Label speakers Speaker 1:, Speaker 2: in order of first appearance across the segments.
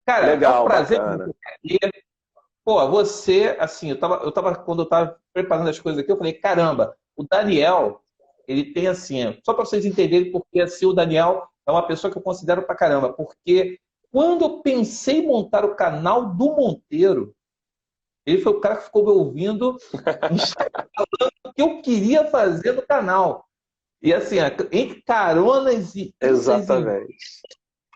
Speaker 1: Cara, é um
Speaker 2: Legal,
Speaker 1: prazer
Speaker 2: bacana.
Speaker 1: ter. Pô, você, assim, quando eu tava preparando as coisas aqui, eu falei, caramba, o Daniel, ele tem assim, só para vocês entenderem, porque assim, o Daniel é uma pessoa que eu considero pra caramba, porque quando eu pensei em montar o canal do Monteiro, ele foi o cara que ficou me ouvindo o que eu queria fazer no canal. E assim, entre caronas e idas e...
Speaker 2: Exatamente.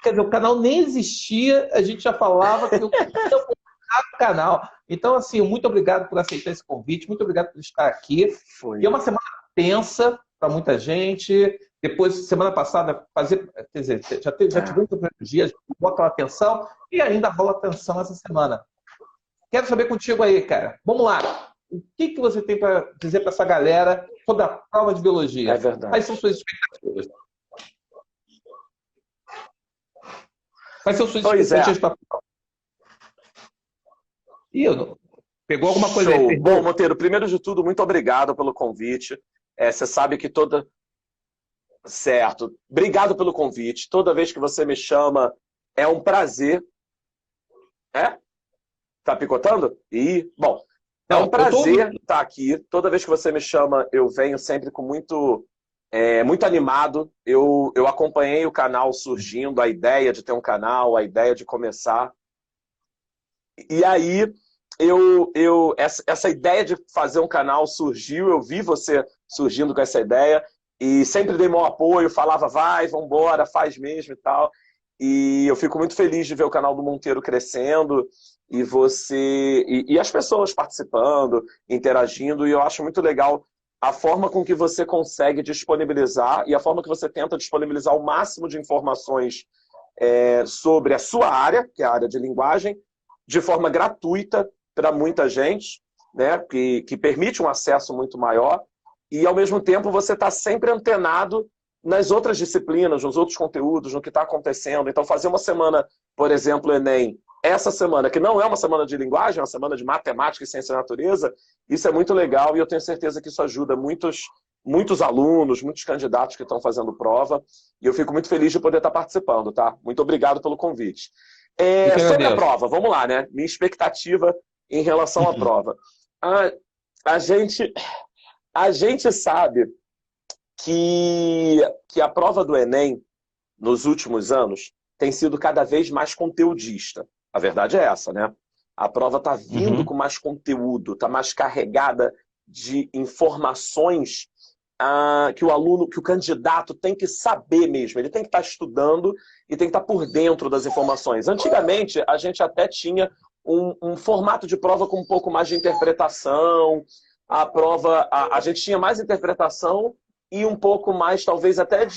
Speaker 1: Quer dizer, o canal nem existia, a gente já falava que eu queria montar o canal. Então, assim, muito obrigado por aceitar esse convite, muito obrigado por estar aqui. E é
Speaker 2: Foi.
Speaker 1: uma semana tensa para muita gente. Depois, semana passada, quer dizer, já
Speaker 2: É.
Speaker 1: tivemos os primeiros dias, botou aquela tensão, e ainda rola tensão essa semana. Quero saber contigo aí, cara. Vamos lá. O que que você tem para dizer para essa galera sobre a prova de
Speaker 2: É
Speaker 1: biologia? Quais
Speaker 2: verdade.
Speaker 1: são suas expectativas? Quais são suas
Speaker 2: Pois é.
Speaker 1: expectativas para a prova? Ih, pegou alguma coisa aí,
Speaker 2: Show. Bom,
Speaker 1: perdeu?
Speaker 2: Monteiro, primeiro de tudo, muito obrigado pelo convite. Você sabe que toda. Certo. Obrigado pelo convite. Toda vez que você me chama, é um prazer. É? Tá picotando? Bom, é um
Speaker 1: Não, eu tô ouvindo.
Speaker 2: prazer estar aqui. Toda vez que você me chama, eu venho sempre com muito animado. Eu acompanhei o canal surgindo, a ideia de ter um canal, a ideia de começar. E aí, essa ideia de fazer um canal surgiu, eu vi você surgindo com essa ideia e sempre dei meu apoio, falava, vai, vambora, faz mesmo e tal. E eu fico muito feliz de ver o canal do Monteiro crescendo e e as pessoas participando, interagindo, e eu acho muito legal a forma com que você consegue disponibilizar e a forma que você tenta disponibilizar o máximo de informações sobre a sua área, que é a área de linguagem, de forma gratuita para muita gente, né, que permite um acesso muito maior, e ao mesmo tempo você está sempre antenado nas outras disciplinas, nos outros conteúdos, no que está acontecendo. Então, fazer uma semana, por exemplo, Enem, essa semana, que não é uma semana de linguagem, é uma semana de matemática e ciência da natureza, isso é muito legal e eu tenho certeza que isso ajuda muitos alunos, muitos candidatos que estão fazendo prova, e eu fico muito feliz de poder estar participando, tá? Muito obrigado pelo convite.
Speaker 1: Eu que
Speaker 2: Sobre a
Speaker 1: agradeço.
Speaker 2: prova, vamos lá, né? Minha expectativa em relação à prova. A, a gente, a gente sabe que a prova do Enem, nos últimos anos, tem sido cada vez mais conteudista. A verdade é essa, né? A prova está vindo
Speaker 1: Uhum.
Speaker 2: com mais conteúdo, está mais carregada de informações que o aluno, que o candidato tem que saber mesmo. Ele tem que estar estudando e tem que estar por dentro das informações. Antigamente, a gente até tinha um formato de prova com um pouco mais de interpretação. A prova, a gente tinha mais interpretação e um pouco mais, talvez, até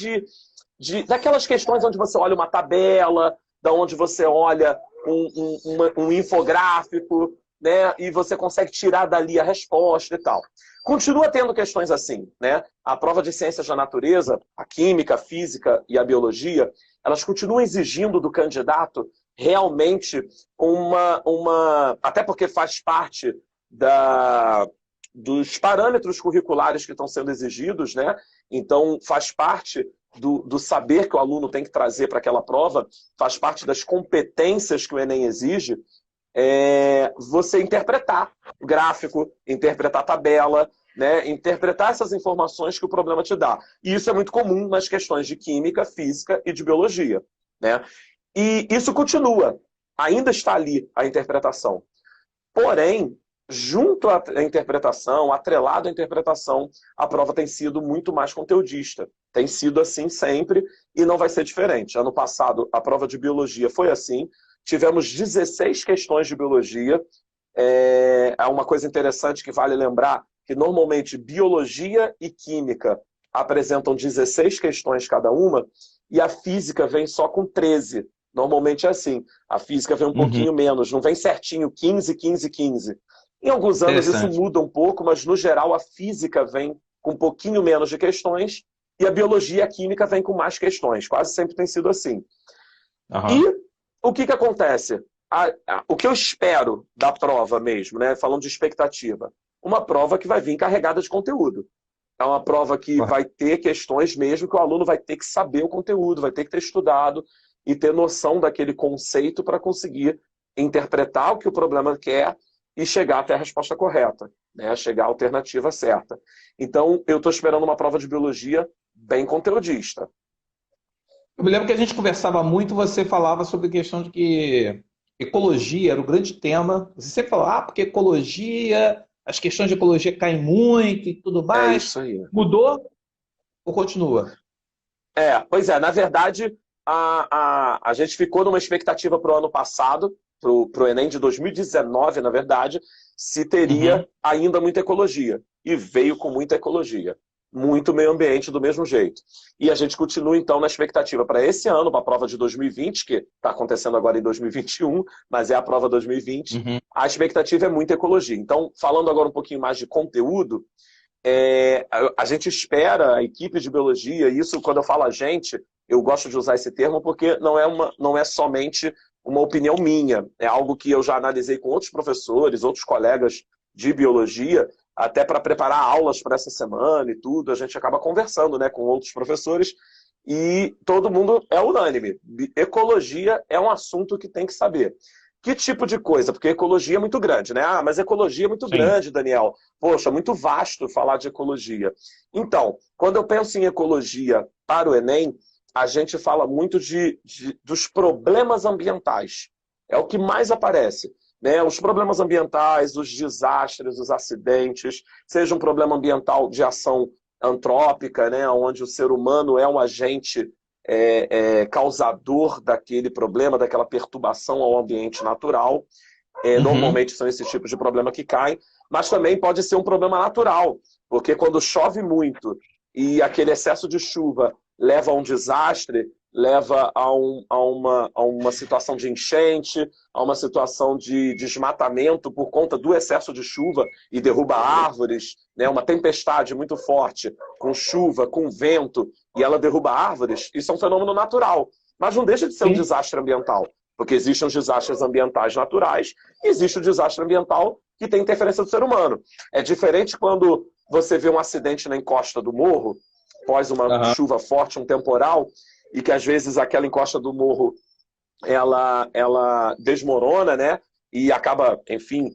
Speaker 2: daquelas questões onde você olha uma tabela, da onde você olha um infográfico, né? E você consegue tirar dali a resposta e tal. Continua tendo questões assim, né? A prova de ciências da natureza, a química, a física e a biologia, elas continuam exigindo do candidato realmente até porque faz parte dos parâmetros curriculares que estão sendo exigidos, né? Então faz parte do saber que o aluno tem que trazer para aquela prova, faz parte das competências que o Enem exige, você interpretar o gráfico, interpretar a tabela, né? Interpretar essas informações que o problema te dá. E isso é muito comum nas questões de química, física e de biologia, né? E isso continua, ainda está ali a interpretação. Porém, junto à interpretação, atrelado à interpretação, a prova tem sido muito mais conteudista. Tem sido assim sempre e não vai ser diferente. Ano passado, a prova de biologia foi assim. Tivemos 16 questões de biologia. Há uma coisa interessante que vale lembrar, que normalmente biologia e química apresentam 16 questões cada uma, e a física vem só com 13. Normalmente é assim. A física vem um
Speaker 1: Uhum.
Speaker 2: pouquinho menos, não vem certinho 15, 15, 15. Em alguns anos isso
Speaker 1: Interessante.
Speaker 2: muda um pouco, mas no geral a física vem com um pouquinho menos de questões e a biologia e a química vem com mais questões. Quase sempre tem sido assim. E
Speaker 1: Aham.
Speaker 2: o que acontece? O que eu espero da prova mesmo, né? Falando de expectativa, uma prova que vai vir carregada de conteúdo. É uma prova que vai ter questões mesmo que o aluno vai ter que saber o conteúdo, vai ter que ter estudado. e ter noção daquele conceito para conseguir interpretar o que o problema quer e chegar até a resposta correta, né? Chegar à alternativa certa. Então, eu estou esperando uma prova de biologia bem conteudista.
Speaker 1: Eu me lembro que a gente conversava muito, você falava sobre a questão de que ecologia era o grande tema. Você sempre falava, porque ecologia, as questões de ecologia caem muito e tudo
Speaker 2: É
Speaker 1: mais.
Speaker 2: isso aí.
Speaker 1: Mudou ou continua?
Speaker 2: Pois é, na verdade, a gente ficou numa expectativa para o ano passado, para o Enem de 2019, na verdade, se
Speaker 1: Uhum.
Speaker 2: teria ainda muita ecologia. E veio com muita ecologia. Muito meio ambiente do mesmo jeito. E a gente continua, então, na expectativa para esse ano, para a prova de 2020, que está acontecendo agora em 2021, mas é a prova 2020.
Speaker 1: Uhum.
Speaker 2: A expectativa é muita ecologia. Então, falando agora um pouquinho mais de conteúdo, a gente espera, a equipe de biologia, e isso quando eu falo a gente, eu gosto de usar esse termo porque não é somente uma opinião minha, é algo que eu já analisei com outros professores, outros colegas de biologia, até para preparar aulas para essa semana e tudo, a gente acaba conversando, né, com outros professores e todo mundo é unânime. Ecologia é um assunto que tem que saber. Que tipo de coisa? Porque ecologia é muito grande, né? Ah, mas ecologia é muito
Speaker 1: Sim.
Speaker 2: grande, Daniel. Poxa, muito vasto falar de ecologia. Então, quando eu penso em ecologia para o Enem, a gente fala muito dos problemas ambientais. É o que mais aparece. Né? Os problemas ambientais, os desastres, os acidentes, seja um problema ambiental de ação antrópica, né? Onde o ser humano é um agente causador daquele problema, daquela perturbação ao ambiente natural.
Speaker 1: Uhum.
Speaker 2: Normalmente são esses tipos de problema que caem, mas também pode ser um problema natural, porque quando chove muito e aquele excesso de chuva leva a um desastre, leva a uma situação de enchente, a uma situação de desmatamento por conta do excesso de chuva e derruba árvores, né? Uma tempestade muito forte, com chuva, com vento, e ela derruba árvores, isso é um fenômeno natural, mas não deixa de ser um
Speaker 1: Sim.
Speaker 2: desastre ambiental. Porque existem os desastres ambientais naturais e existe o desastre ambiental que tem interferência do ser humano. É diferente quando você vê um acidente na encosta do morro, após uma
Speaker 1: Aham.
Speaker 2: chuva forte, um temporal, e que às vezes aquela encosta do morro ela desmorona, né? E acaba, enfim,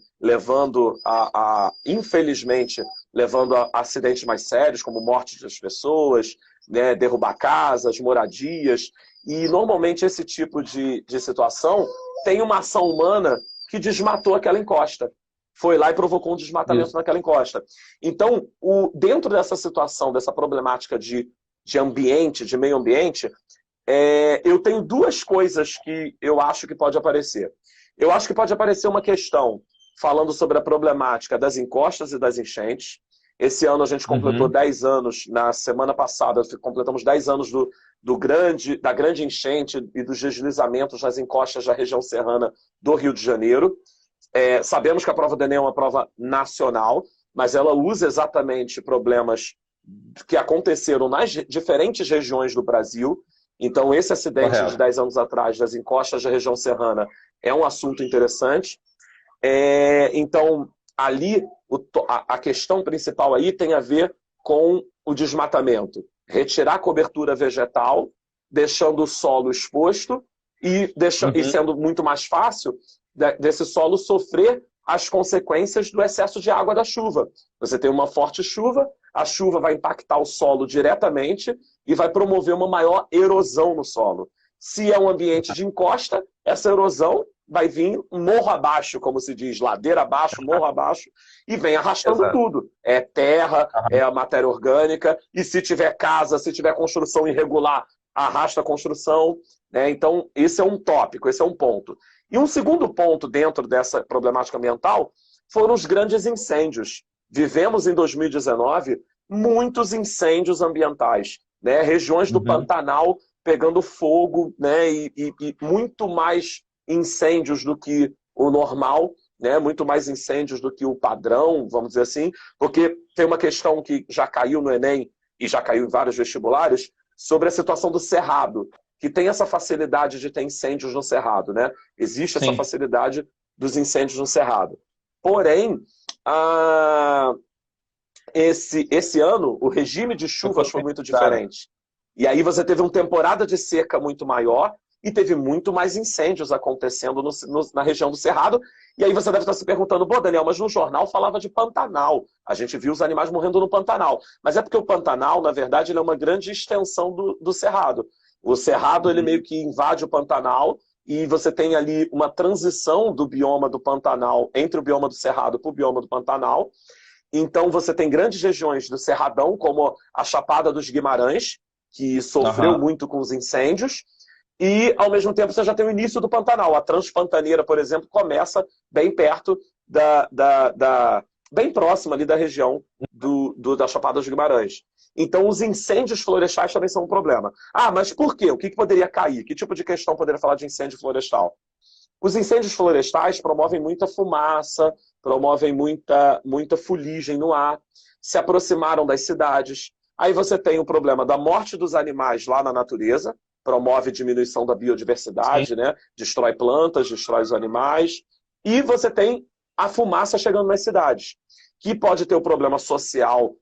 Speaker 2: infelizmente, levando a acidentes mais sérios, como morte das pessoas, né? Derrubar casas, moradias. E normalmente esse tipo de situação tem uma ação humana que desmatou aquela encosta. Foi lá e provocou um desmatamento
Speaker 1: Isso.
Speaker 2: naquela encosta. Então, dentro dessa situação, dessa problemática de ambiente, de meio ambiente, eu tenho duas coisas que eu acho que pode aparecer. Eu acho que pode aparecer uma questão falando sobre a problemática das encostas e das enchentes. Esse ano a gente completou
Speaker 1: Uhum.
Speaker 2: 10 anos, na semana passada completamos 10 anos da grande enchente e dos deslizamentos nas encostas da região serrana do Rio de Janeiro. Sabemos que a prova do Enem é uma prova nacional, mas ela usa exatamente problemas que aconteceram nas diferentes regiões do Brasil. Então, esse acidente de
Speaker 1: Correto.
Speaker 2: 10 anos atrás das encostas da região serrana é um assunto interessante. Então, ali, a questão principal aí tem a ver com o desmatamento. Retirar a cobertura vegetal, deixando o solo exposto e
Speaker 1: Uhum.
Speaker 2: sendo muito mais fácil desse solo sofrer as consequências do excesso de água da chuva. Você tem uma forte chuva, a chuva vai impactar o solo diretamente e vai promover uma maior erosão no solo. Se é um ambiente de encosta, essa erosão vai vir morro abaixo, como se diz, ladeira abaixo, morro abaixo, e vem arrastando
Speaker 1: Exato.
Speaker 2: tudo. É terra, é
Speaker 1: Aham.
Speaker 2: a matéria orgânica, e se tiver casa, se tiver construção irregular, arrasta a construção. Né? Então, esse é um tópico, esse é um ponto. E um segundo ponto dentro dessa problemática ambiental foram os grandes incêndios. Vivemos em 2019 muitos incêndios ambientais, né? Regiões do
Speaker 1: Uhum.
Speaker 2: Pantanal pegando fogo, né? E muito mais incêndios do que o normal, né? Muito mais incêndios do que o padrão, vamos dizer assim, porque tem uma questão que já caiu no Enem e já caiu em vários vestibulares sobre a situação do Cerrado, que tem essa facilidade de ter incêndios no Cerrado, né? Existe essa
Speaker 1: Sim.
Speaker 2: facilidade dos incêndios no Cerrado. Porém, a, esse ano, o regime de
Speaker 1: Foi
Speaker 2: chuvas foi muito
Speaker 1: potencializado.
Speaker 2: diferente. E aí você teve uma temporada de seca muito maior, e teve muito mais incêndios acontecendo na região do Cerrado. E aí você deve estar se perguntando, pô, Daniel, mas no jornal falava de Pantanal. A gente viu os animais morrendo no Pantanal. Mas é porque o Pantanal, na verdade, ele é uma grande extensão do Cerrado. O Cerrado, ele meio que invade o Pantanal, e você tem ali uma transição do bioma do Pantanal, entre o bioma do Cerrado para o bioma do Pantanal. Então você tem grandes regiões do Cerradão, como a Chapada dos Guimarães, que sofreu muito com os incêndios, e ao mesmo tempo você já tem o início do Pantanal. A Transpantaneira, por exemplo, começa bem perto bem próxima ali da região da Chapada dos Guimarães. Então os incêndios florestais também são um problema. Ah, mas por quê? O que poderia cair? Que tipo de questão poderia falar de incêndio florestal? Os incêndios florestais promovem muita fumaça, promovem muita fuligem no ar, se aproximaram das cidades. Aí você tem o problema da morte dos animais lá na natureza, promove diminuição da biodiversidade, né? Destrói plantas, destrói os animais. E você tem a fumaça chegando nas cidades, que pode ter o problema social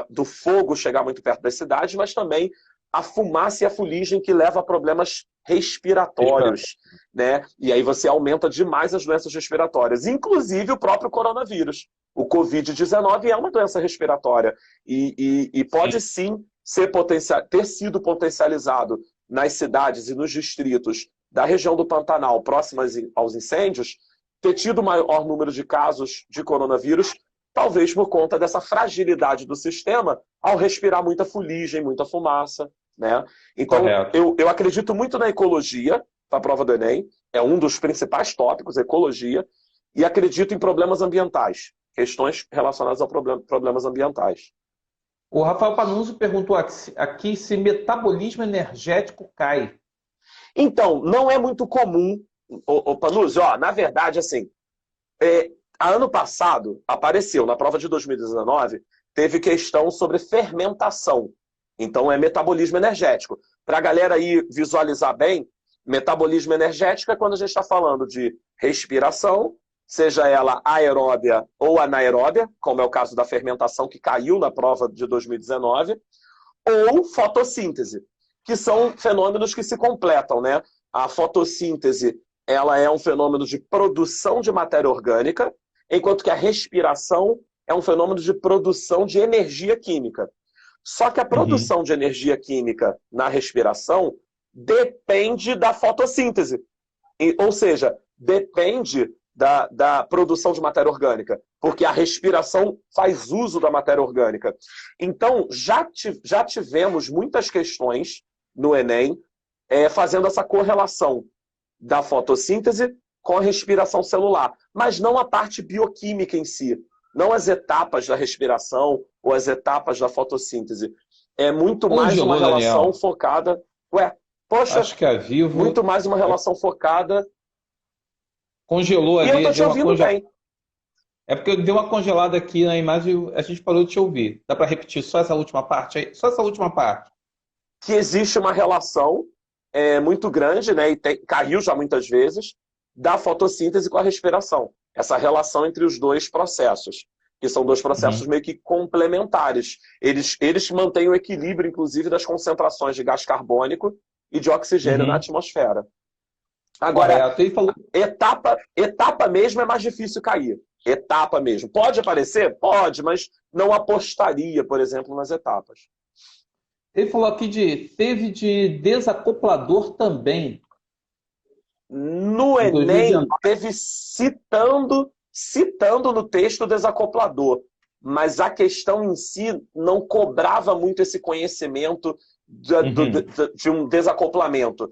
Speaker 2: do fogo chegar muito perto das cidades, mas também a fumaça e a fuligem que leva a problemas respiratórios, né? E aí você aumenta demais as doenças respiratórias, inclusive o próprio coronavírus. O Covid-19 é uma doença respiratória e pode sim ter sido potencializado nas cidades e nos distritos da região do Pantanal próximas aos incêndios, ter tido maior número de casos de coronavírus, talvez por conta dessa fragilidade do sistema ao respirar muita fuligem, muita fumaça, né? Então, eu acredito muito na ecologia, para a prova do Enem, é um dos principais tópicos, ecologia, e acredito em problemas ambientais, questões relacionadas a problemas ambientais.
Speaker 1: O Rafael Panunzio perguntou aqui se metabolismo energético cai.
Speaker 2: Então, não é muito comum, Panunzio, na verdade, assim, ano passado apareceu, na prova de 2019, teve questão sobre fermentação. Então, é metabolismo energético. Para a galera aí visualizar bem, metabolismo energético é quando a gente está falando de respiração, seja ela aeróbia ou anaeróbia, como é o caso da fermentação que caiu na prova de 2019, ou fotossíntese, que são fenômenos que se completam, né? A fotossíntese, ela é um fenômeno de produção de matéria orgânica, enquanto que a respiração é um fenômeno de produção de energia química. Só que a produção de energia química na respiração depende da fotossíntese. Ou seja, depende da produção de matéria orgânica, porque a respiração faz uso da matéria orgânica. Então, já tivemos muitas questões no Enem fazendo essa correlação da fotossíntese com a respiração celular, mas não a parte bioquímica em si, não as etapas da respiração ou as etapas da fotossíntese. É muito mais uma relação focada... Poxa,
Speaker 1: acho que a Vivo...
Speaker 2: muito mais uma relação focada...
Speaker 1: Congelou ali.
Speaker 2: E eu tô te ouvindo bem.
Speaker 1: É porque deu uma congelada aqui na imagem e a gente parou de te ouvir. Dá para repetir só essa última parte aí? Só essa última parte.
Speaker 2: Que existe uma relação muito grande, né, e caiu já muitas vezes, da fotossíntese com a respiração. Essa relação entre os dois processos, que são dois processos meio que complementares. Eles mantêm o equilíbrio, inclusive, das concentrações de gás carbônico e de oxigênio na atmosfera. Agora, etapa mesmo é mais difícil cair. Etapa mesmo. Pode aparecer? Pode, mas não apostaria, por exemplo, nas etapas.
Speaker 1: Ele falou aqui teve de desacoplador também.
Speaker 2: No Enem, teve citando no texto desacoplador, mas a questão em si não cobrava muito esse conhecimento de um desacoplamento.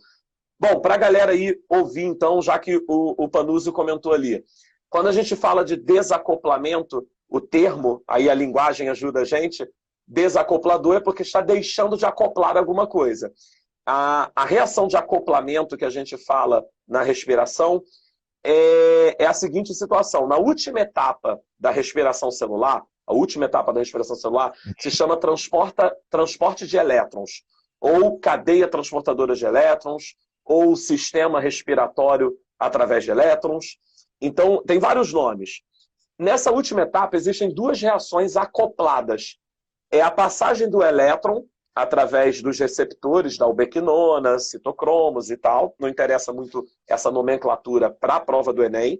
Speaker 2: Bom, para a galera aí ouvir, então, já que o Panunzio comentou ali, quando a gente fala de desacoplamento, o termo, aí a linguagem ajuda a gente, desacoplador é porque está deixando de acoplar alguma coisa. A reação de acoplamento que a gente fala na respiração é a seguinte situação. Na última etapa da respiração celular, se chama transporte de elétrons, ou cadeia transportadora de elétrons, ou sistema respiratório através de elétrons. Então, tem vários nomes. Nessa última etapa, existem duas reações acopladas. É a passagem do elétron através dos receptores da ubiquinona, citocromos e tal. Não interessa muito essa nomenclatura para a prova do Enem.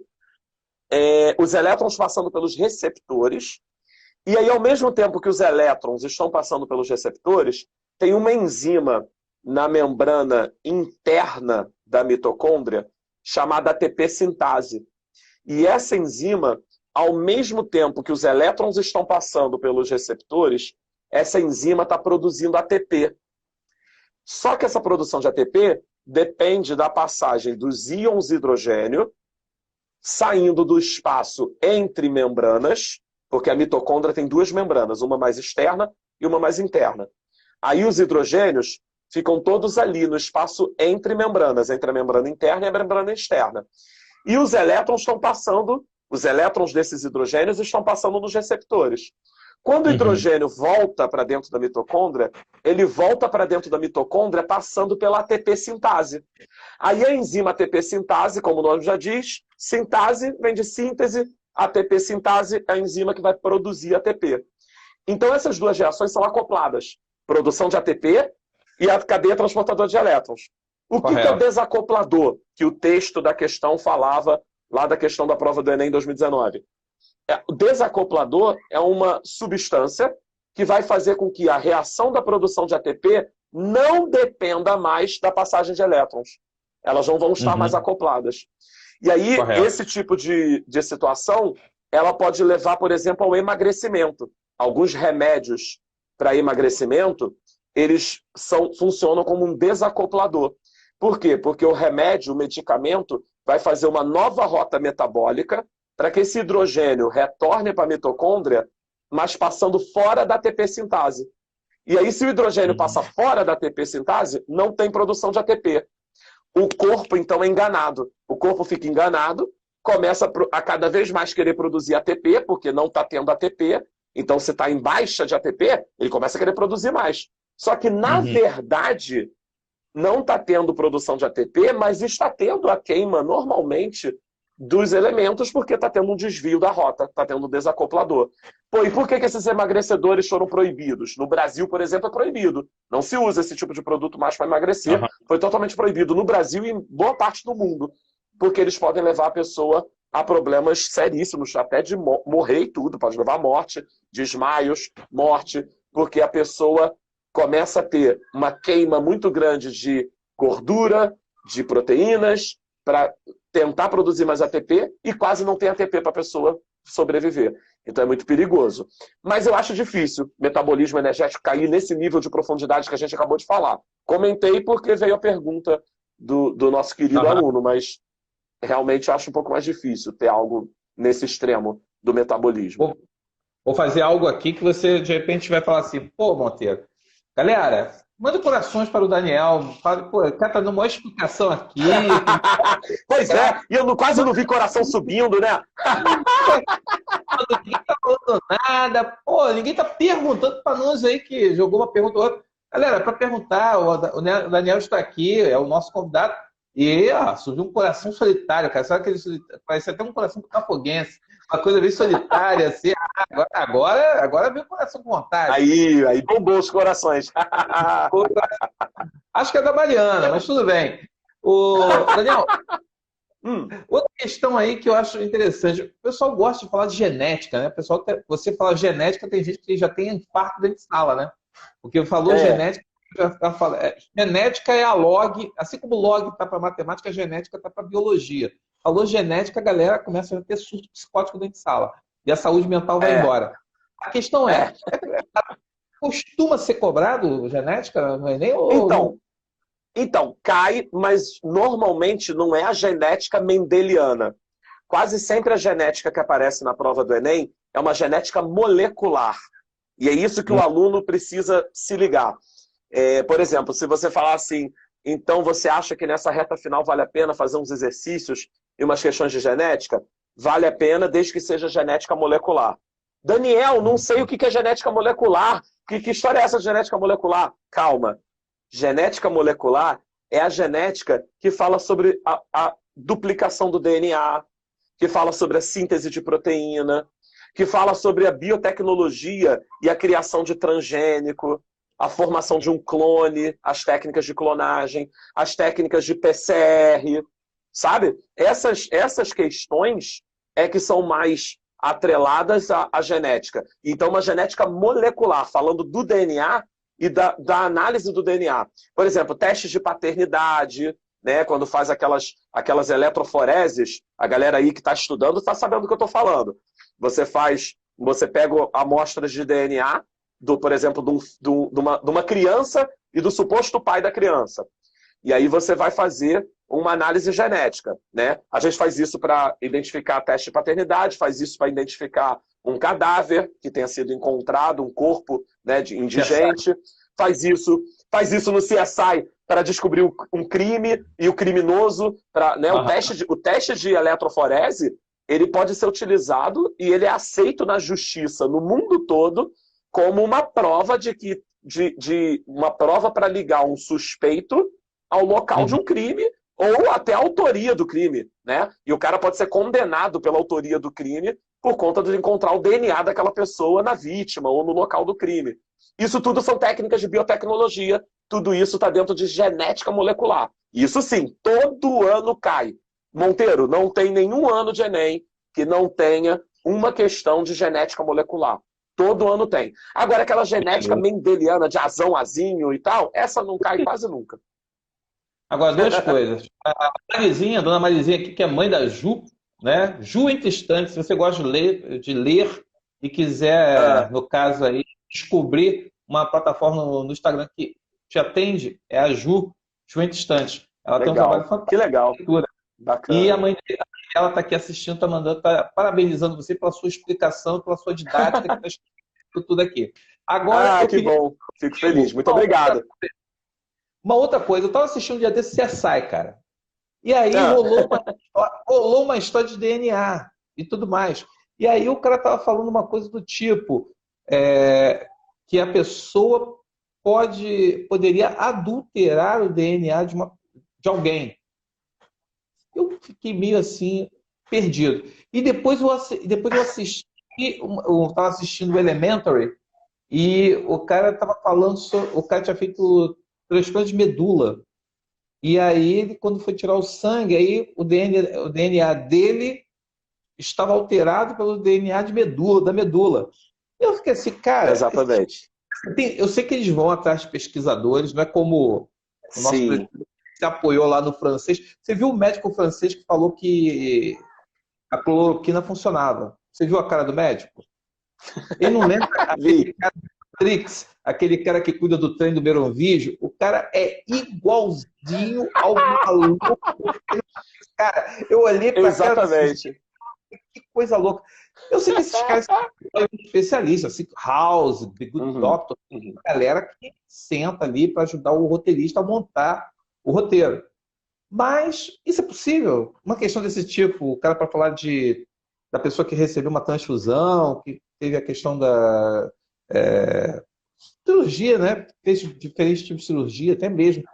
Speaker 2: Os elétrons passando pelos receptores. E aí, ao mesmo tempo que os elétrons estão passando pelos receptores, tem uma enzima na membrana interna da mitocôndria chamada ATP sintase. E essa enzima, ao mesmo tempo que os elétrons estão passando pelos receptores, essa enzima está produzindo ATP. Só que essa produção de ATP depende da passagem dos íons hidrogênio saindo do espaço entre membranas, porque a mitocôndria tem duas membranas, uma mais externa e uma mais interna. Aí os hidrogênios ficam todos ali no espaço entre membranas, entre a membrana interna e a membrana externa. E os elétrons estão passando, os elétrons desses hidrogênios estão passando nos receptores. Quando o hidrogênio volta para dentro da mitocôndria, ele volta para dentro da mitocôndria passando pela ATP sintase. Aí a enzima ATP sintase, como o nome já diz, sintase vem de síntese, ATP sintase é a enzima que vai produzir ATP. Então essas duas reações são acopladas. Produção de ATP e a cadeia transportadora de elétrons. O que é o desacoplador? Que o texto da questão falava, lá da questão da prova do Enem 2019. O desacoplador é uma substância que vai fazer com que a reação da produção de ATP não dependa mais da passagem de elétrons. Elas não vão estar mais acopladas. E aí, esse tipo de situação, ela pode levar, por exemplo, ao emagrecimento. Alguns remédios para emagrecimento, eles funcionam como um desacoplador. Por quê? Porque o remédio, o medicamento, vai fazer uma nova rota metabólica para que esse hidrogênio retorne para a mitocôndria, mas passando fora da ATP sintase. E aí, se o hidrogênio passa fora da ATP sintase, não tem produção de ATP. O corpo, então, é enganado. O corpo fica enganado, começa a cada vez mais querer produzir ATP, porque não está tendo ATP. Então, se está em baixa de ATP, ele começa a querer produzir mais. Só que, na verdade, não está tendo produção de ATP, mas está tendo a queima, normalmente, dos elementos, porque está tendo um desvio da rota, está tendo um desacoplador. Pô, e por que esses emagrecedores foram proibidos? No Brasil, por exemplo, é proibido. Não se usa esse tipo de produto mais para emagrecer. Foi totalmente proibido no Brasil e em boa parte do mundo, porque eles podem levar a pessoa a problemas seríssimos, até de morrer e tudo, pode levar à morte, desmaios, morte, porque a pessoa começa a ter uma queima muito grande de gordura, de proteínas, para tentar produzir mais ATP e quase não tem ATP para a pessoa sobreviver. Então é muito perigoso. Mas eu acho difícil metabolismo energético cair nesse nível de profundidade que a gente acabou de falar. Comentei porque veio a pergunta do nosso querido aluno, mas realmente eu acho um pouco mais difícil ter algo nesse extremo do metabolismo.
Speaker 1: Vou fazer algo aqui que você, de repente, vai falar assim, pô, Monteiro, galera, manda corações para o Daniel. Fala, pô, o cara tá dando uma explicação aqui.
Speaker 2: Pois é, e eu quase não vi coração subindo, né?
Speaker 1: Ninguém tá falando nada. Pô, ninguém tá perguntando para nós aí que jogou uma pergunta ou outra. Galera, para perguntar, o Daniel está aqui, é o nosso convidado. E surgiu um coração solitário, cara. Sabe aquele parece até um coração botafoguense. Uma coisa bem solitária, assim. Agora veio o coração com vontade.
Speaker 2: Aí bombou os corações.
Speaker 1: Acho que é da Mariana, mas tudo bem. Daniel, outra questão aí que eu acho interessante. O pessoal gosta de falar de genética, né? Você fala genética, tem gente que já tem infarto dentro de sala, né? Porque falou genética, genética é a log, assim como log está para matemática, a genética está para biologia. Falou genética, a galera começa a ter surto psicótico dentro de sala. E a saúde mental vai embora. A questão costuma ser cobrado genética no Enem?
Speaker 2: Então, cai, mas normalmente não é a genética mendeliana. Quase sempre a genética que aparece na prova do Enem é uma genética molecular. E é isso que o aluno precisa se ligar. Por exemplo, se você falar assim, então você acha que nessa reta final vale a pena fazer uns exercícios e umas questões de genética? Vale a pena desde que seja genética molecular. Daniel, não sei o que é genética molecular. Que história é essa de genética molecular? Calma. Genética molecular é a genética que fala sobre a duplicação do DNA, que fala sobre a síntese de proteína, que fala sobre a biotecnologia e a criação de transgênico. a formação de um clone, as técnicas de clonagem, as técnicas de PCR, sabe? Essas questões é que são mais atreladas à genética. Então, uma genética molecular, falando do DNA e da análise do DNA. Por exemplo, testes de paternidade, né? Quando faz aquelas eletroforeses, a galera aí que está estudando está sabendo do que eu estou falando. Você pega amostras de DNA, por exemplo, de uma criança e do suposto pai da criança. E aí você vai fazer uma análise genética, né? A gente faz isso para identificar teste de paternidade, faz isso para identificar um cadáver que tenha sido encontrado, um corpo, né, de indigente, faz isso no CSI para descobrir um crime e o criminoso, né, o teste de eletroforese, ele pode ser utilizado e ele é aceito na justiça no mundo todo como uma prova uma prova para ligar um suspeito ao local de um crime ou até a autoria do crime, né? E o cara pode ser condenado pela autoria do crime por conta de encontrar o DNA daquela pessoa na vítima ou no local do crime. Isso tudo são técnicas de biotecnologia, tudo isso está dentro de genética molecular. Isso sim, todo ano cai. Monteiro, não tem nenhum ano de Enem que não tenha uma questão de genética molecular. Todo ano tem. Agora, aquela genética mendeliana de azão, azinho e tal, essa não cai quase nunca.
Speaker 1: Agora, duas coisas. A dona Marizinha aqui, que é mãe da Ju, né? Ju Entre Instantes, se você gosta de ler e quiser, no caso aí, descobrir uma plataforma no Instagram que te atende, é a Ju Entre Instantes. Ela tem um trabalho fantástico.
Speaker 2: Que legal. Bacana.
Speaker 1: E a mãe dela está aqui assistindo, está parabenizando você pela sua explicação, pela sua didática, que está explicando tudo aqui. Agora,
Speaker 2: que bom. Fico feliz. Muito obrigado.
Speaker 1: Uma outra coisa, eu estava assistindo um dia desse CSI, cara. E aí rolou uma história de DNA e tudo mais. E aí o cara estava falando uma coisa do tipo que a pessoa poderia adulterar o DNA de alguém. Eu fiquei meio assim, perdido. E depois eu assisti, eu estava assistindo o Elementary, e o cara estava falando sobre. O cara tinha feito transplante de medula. E aí, quando foi tirar o sangue, aí o DNA dele estava alterado pelo DNA da medula. Eu fiquei assim, cara.
Speaker 2: Exatamente.
Speaker 1: Eu sei que eles vão atrás de pesquisadores, não é como o nosso presidente se apoiou lá no francês. Você viu o médico francês que falou que a cloroquina funcionava? Você viu a cara do médico? Ele não lembra aquele cara do Matrix, aquele cara que cuida do trem do Beronvige? O cara é igualzinho ao maluco. Cara, eu olhei para
Speaker 2: Exatamente.
Speaker 1: Que coisa louca. Eu sei que esses caras são especialistas, assim, House, The Good Doctor, galera que senta ali para ajudar o roteirista a montar o roteiro. Mas isso é possível? Uma questão desse tipo, o cara para falar da pessoa que recebeu uma transfusão, que teve a questão da cirurgia, né? Fez diferentes tipos de cirurgia, até mesmo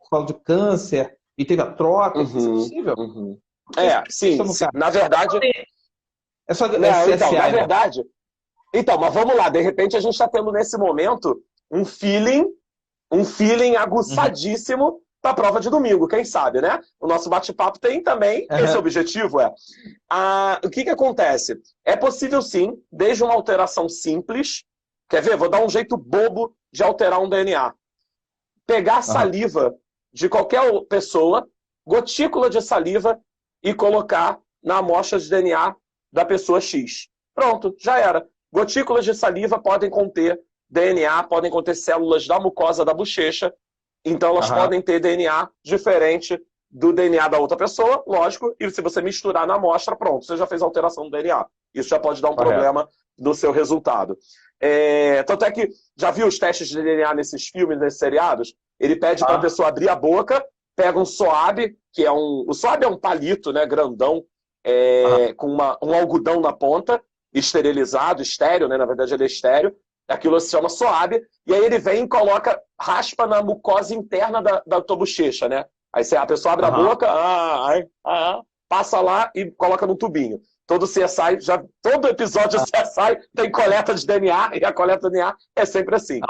Speaker 1: fala de câncer, e teve a troca. Isso é possível?
Speaker 2: Sim. Na verdade...
Speaker 1: É só
Speaker 2: então, na verdade... Então, mas vamos lá. De repente, a gente está tendo, nesse momento, um feeling aguçadíssimo para a prova de domingo, quem sabe, né? O nosso bate-papo tem também esse objetivo. O que acontece? É possível, sim, desde uma alteração simples. Quer ver? Vou dar um jeito bobo de alterar um DNA. Pegar a saliva de qualquer pessoa, gotícula de saliva, e colocar na amostra de DNA da pessoa X. Pronto, já era. Gotículas de saliva podem conter DNA, podem conter células da mucosa da bochecha, então elas podem ter DNA diferente do DNA da outra pessoa, lógico, e se você misturar na amostra, pronto, você já fez a alteração do DNA. Isso já pode dar um problema no seu resultado. Tanto é que, já viu os testes de DNA nesses filmes, nesses seriados? Ele pede para a pessoa abrir a boca, pega um SOAB, o SOAB é um palito, né, grandão, com um algodão na ponta, esterilizado, estéreo, né? Na verdade ele é estéreo. Aquilo se chama SOAB, e aí ele vem e raspa na mucosa interna da tua bochecha, né? Aí a pessoa abre a boca, passa lá e coloca no tubinho. Todo episódio do CSI tem coleta de DNA, e a coleta de DNA é sempre assim.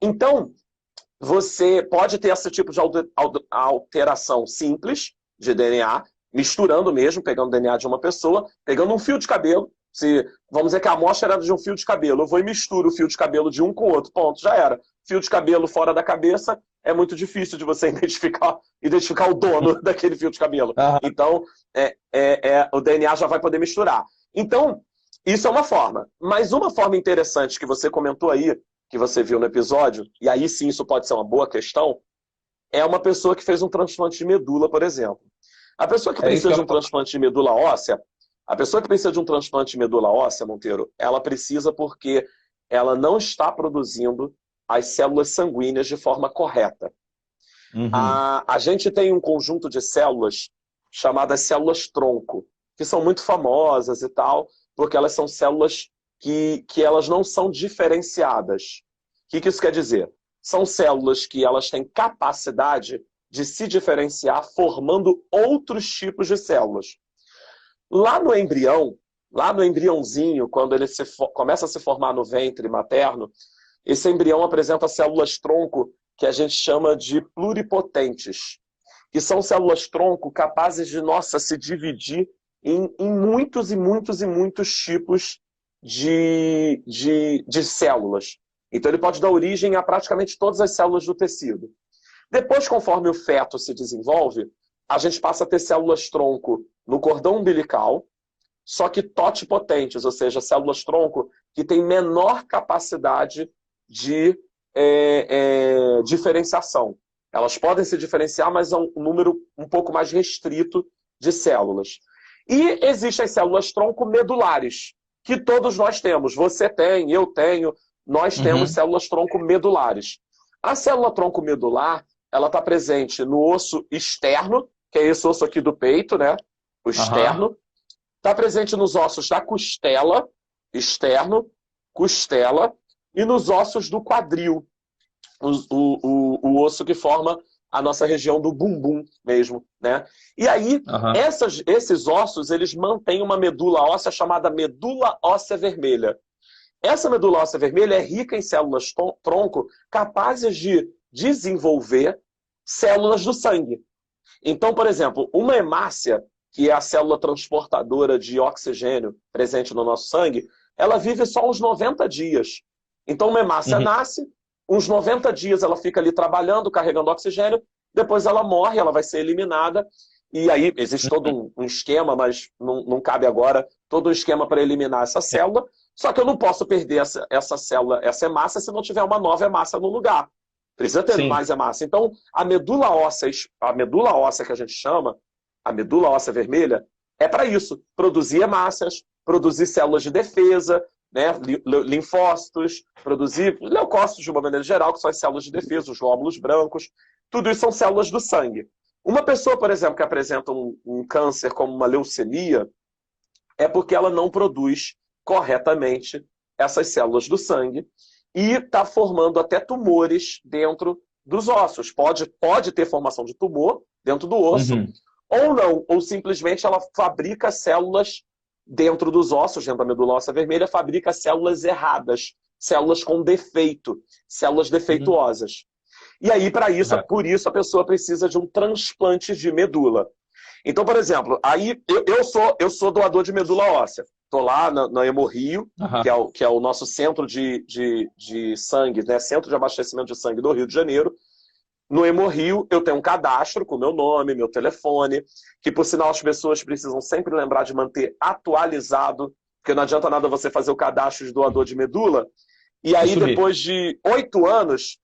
Speaker 2: Então, você pode ter esse tipo de alteração simples de DNA, misturando mesmo, pegando o DNA de uma pessoa, pegando um fio de cabelo. Vamos dizer que a amostra era de um fio de cabelo. Eu vou e misturo o fio de cabelo de um com o outro. Ponto, já era. Fio de cabelo fora da cabeça é muito difícil de você identificar o dono daquele fio de cabelo. Então, o DNA já vai poder misturar. Então, isso é uma forma. Mas uma forma interessante que você comentou aí, que você viu no episódio, e aí sim isso pode ser uma boa questão, é uma pessoa que fez um transplante de medula, por exemplo. A pessoa que precisa de um transplante de medula óssea, Monteiro, ela precisa porque ela não está produzindo as células sanguíneas de forma correta. Uhum. A gente tem um conjunto de células chamadas células-tronco, que são muito famosas e tal, porque elas são células que elas não são diferenciadas. O que isso quer dizer? São células que elas têm capacidade de se diferenciar formando outros tipos de células. Lá no embriãozinho, quando ele começa a se formar no ventre materno, esse embrião apresenta células-tronco que a gente chama de pluripotentes, que são células-tronco capazes de, se dividir em muitos e muitos e muitos tipos de células. Então ele pode dar origem a praticamente todas as células do tecido. Depois, conforme o feto se desenvolve, a gente passa a ter células-tronco no cordão umbilical, só que totipotentes, ou seja, células-tronco que têm menor capacidade de diferenciação. Elas podem se diferenciar, mas é um número um pouco mais restrito de células. E existem as células-tronco medulares, que todos nós temos. Você tem, eu tenho, nós temos células-tronco medulares. A célula-tronco medular, ela está presente no osso externo, que é esse osso aqui do peito, né? O externo. Está presente nos ossos da costela, externo, costela, e nos ossos do quadril, o osso que forma a nossa região do bumbum mesmo, né? E aí, esses ossos, eles mantêm uma medula óssea chamada medula óssea vermelha. Essa medula óssea vermelha é rica em células-tronco capazes de desenvolver células do sangue. Então, por exemplo, uma hemácia, que é a célula transportadora de oxigênio presente no nosso sangue, ela vive só uns 90 dias. Então, uma hemácia nasce, uns 90 dias ela fica ali trabalhando, carregando oxigênio, depois ela morre, ela vai ser eliminada, e aí existe todo um esquema, mas não cabe agora, todo um esquema para eliminar essa célula, só que eu não posso perder essa célula, essa hemácia, se não tiver uma nova hemácia no lugar. Precisa ter mais hemácia. Então, a medula óssea que a gente chama, a medula óssea vermelha, é para isso, produzir hemácias, produzir células de defesa, né, linfócitos, produzir leucócitos de uma maneira geral, que são as células de defesa, os glóbulos brancos, tudo isso são células do sangue. Uma pessoa, por exemplo, que apresenta um câncer como uma leucemia, é porque ela não produz corretamente essas células do sangue e está formando até tumores dentro dos ossos. Pode ter formação de tumor dentro do osso, ou não, ou simplesmente ela fabrica células dentro dos ossos, dentro da medula óssea vermelha, fabrica células erradas, células com defeito, células defeituosas. E aí, por isso, a pessoa precisa de um transplante de medula. Então, por exemplo, aí eu sou doador de medula óssea. Estou lá na Hemorrio, que é o nosso centro de sangue, né? Centro de abastecimento de sangue do Rio de Janeiro. No Hemorrio, eu tenho um cadastro com meu nome, meu telefone, que, por sinal, as pessoas precisam sempre lembrar de manter atualizado, porque não adianta nada você fazer o cadastro de doador de medula, e aí depois de 8 anos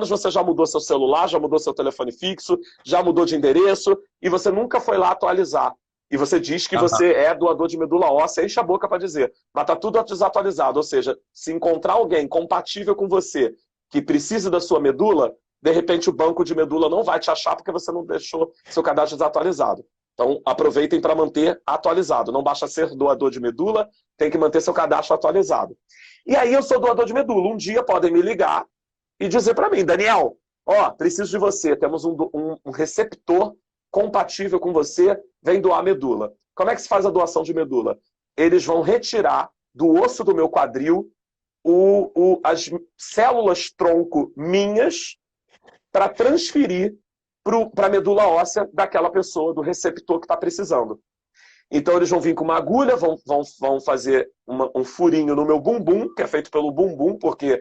Speaker 2: você já mudou seu celular, já mudou seu telefone fixo, já mudou de endereço, e você nunca foi lá atualizar. E você diz que você é doador de medula óssea, enche a boca para dizer, mas está tudo desatualizado. Ou seja, se encontrar alguém compatível com você, que precisa da sua medula, de repente o banco de medula não vai te achar porque você não deixou seu cadastro desatualizado. Então, aproveitem para manter atualizado. Não basta ser doador de medula, tem que manter seu cadastro atualizado. E aí eu sou doador de medula. Um dia podem me ligar e dizer para mim, Daniel, preciso de você, temos um receptor compatível com você, vem doar medula. Como é que se faz a doação de medula? Eles vão retirar do osso do meu quadril as células tronco minhas para transferir para a medula óssea daquela pessoa, do receptor que está precisando. Então eles vão vir com uma agulha, vão fazer um furinho no meu bumbum, que é feito pelo bumbum, porque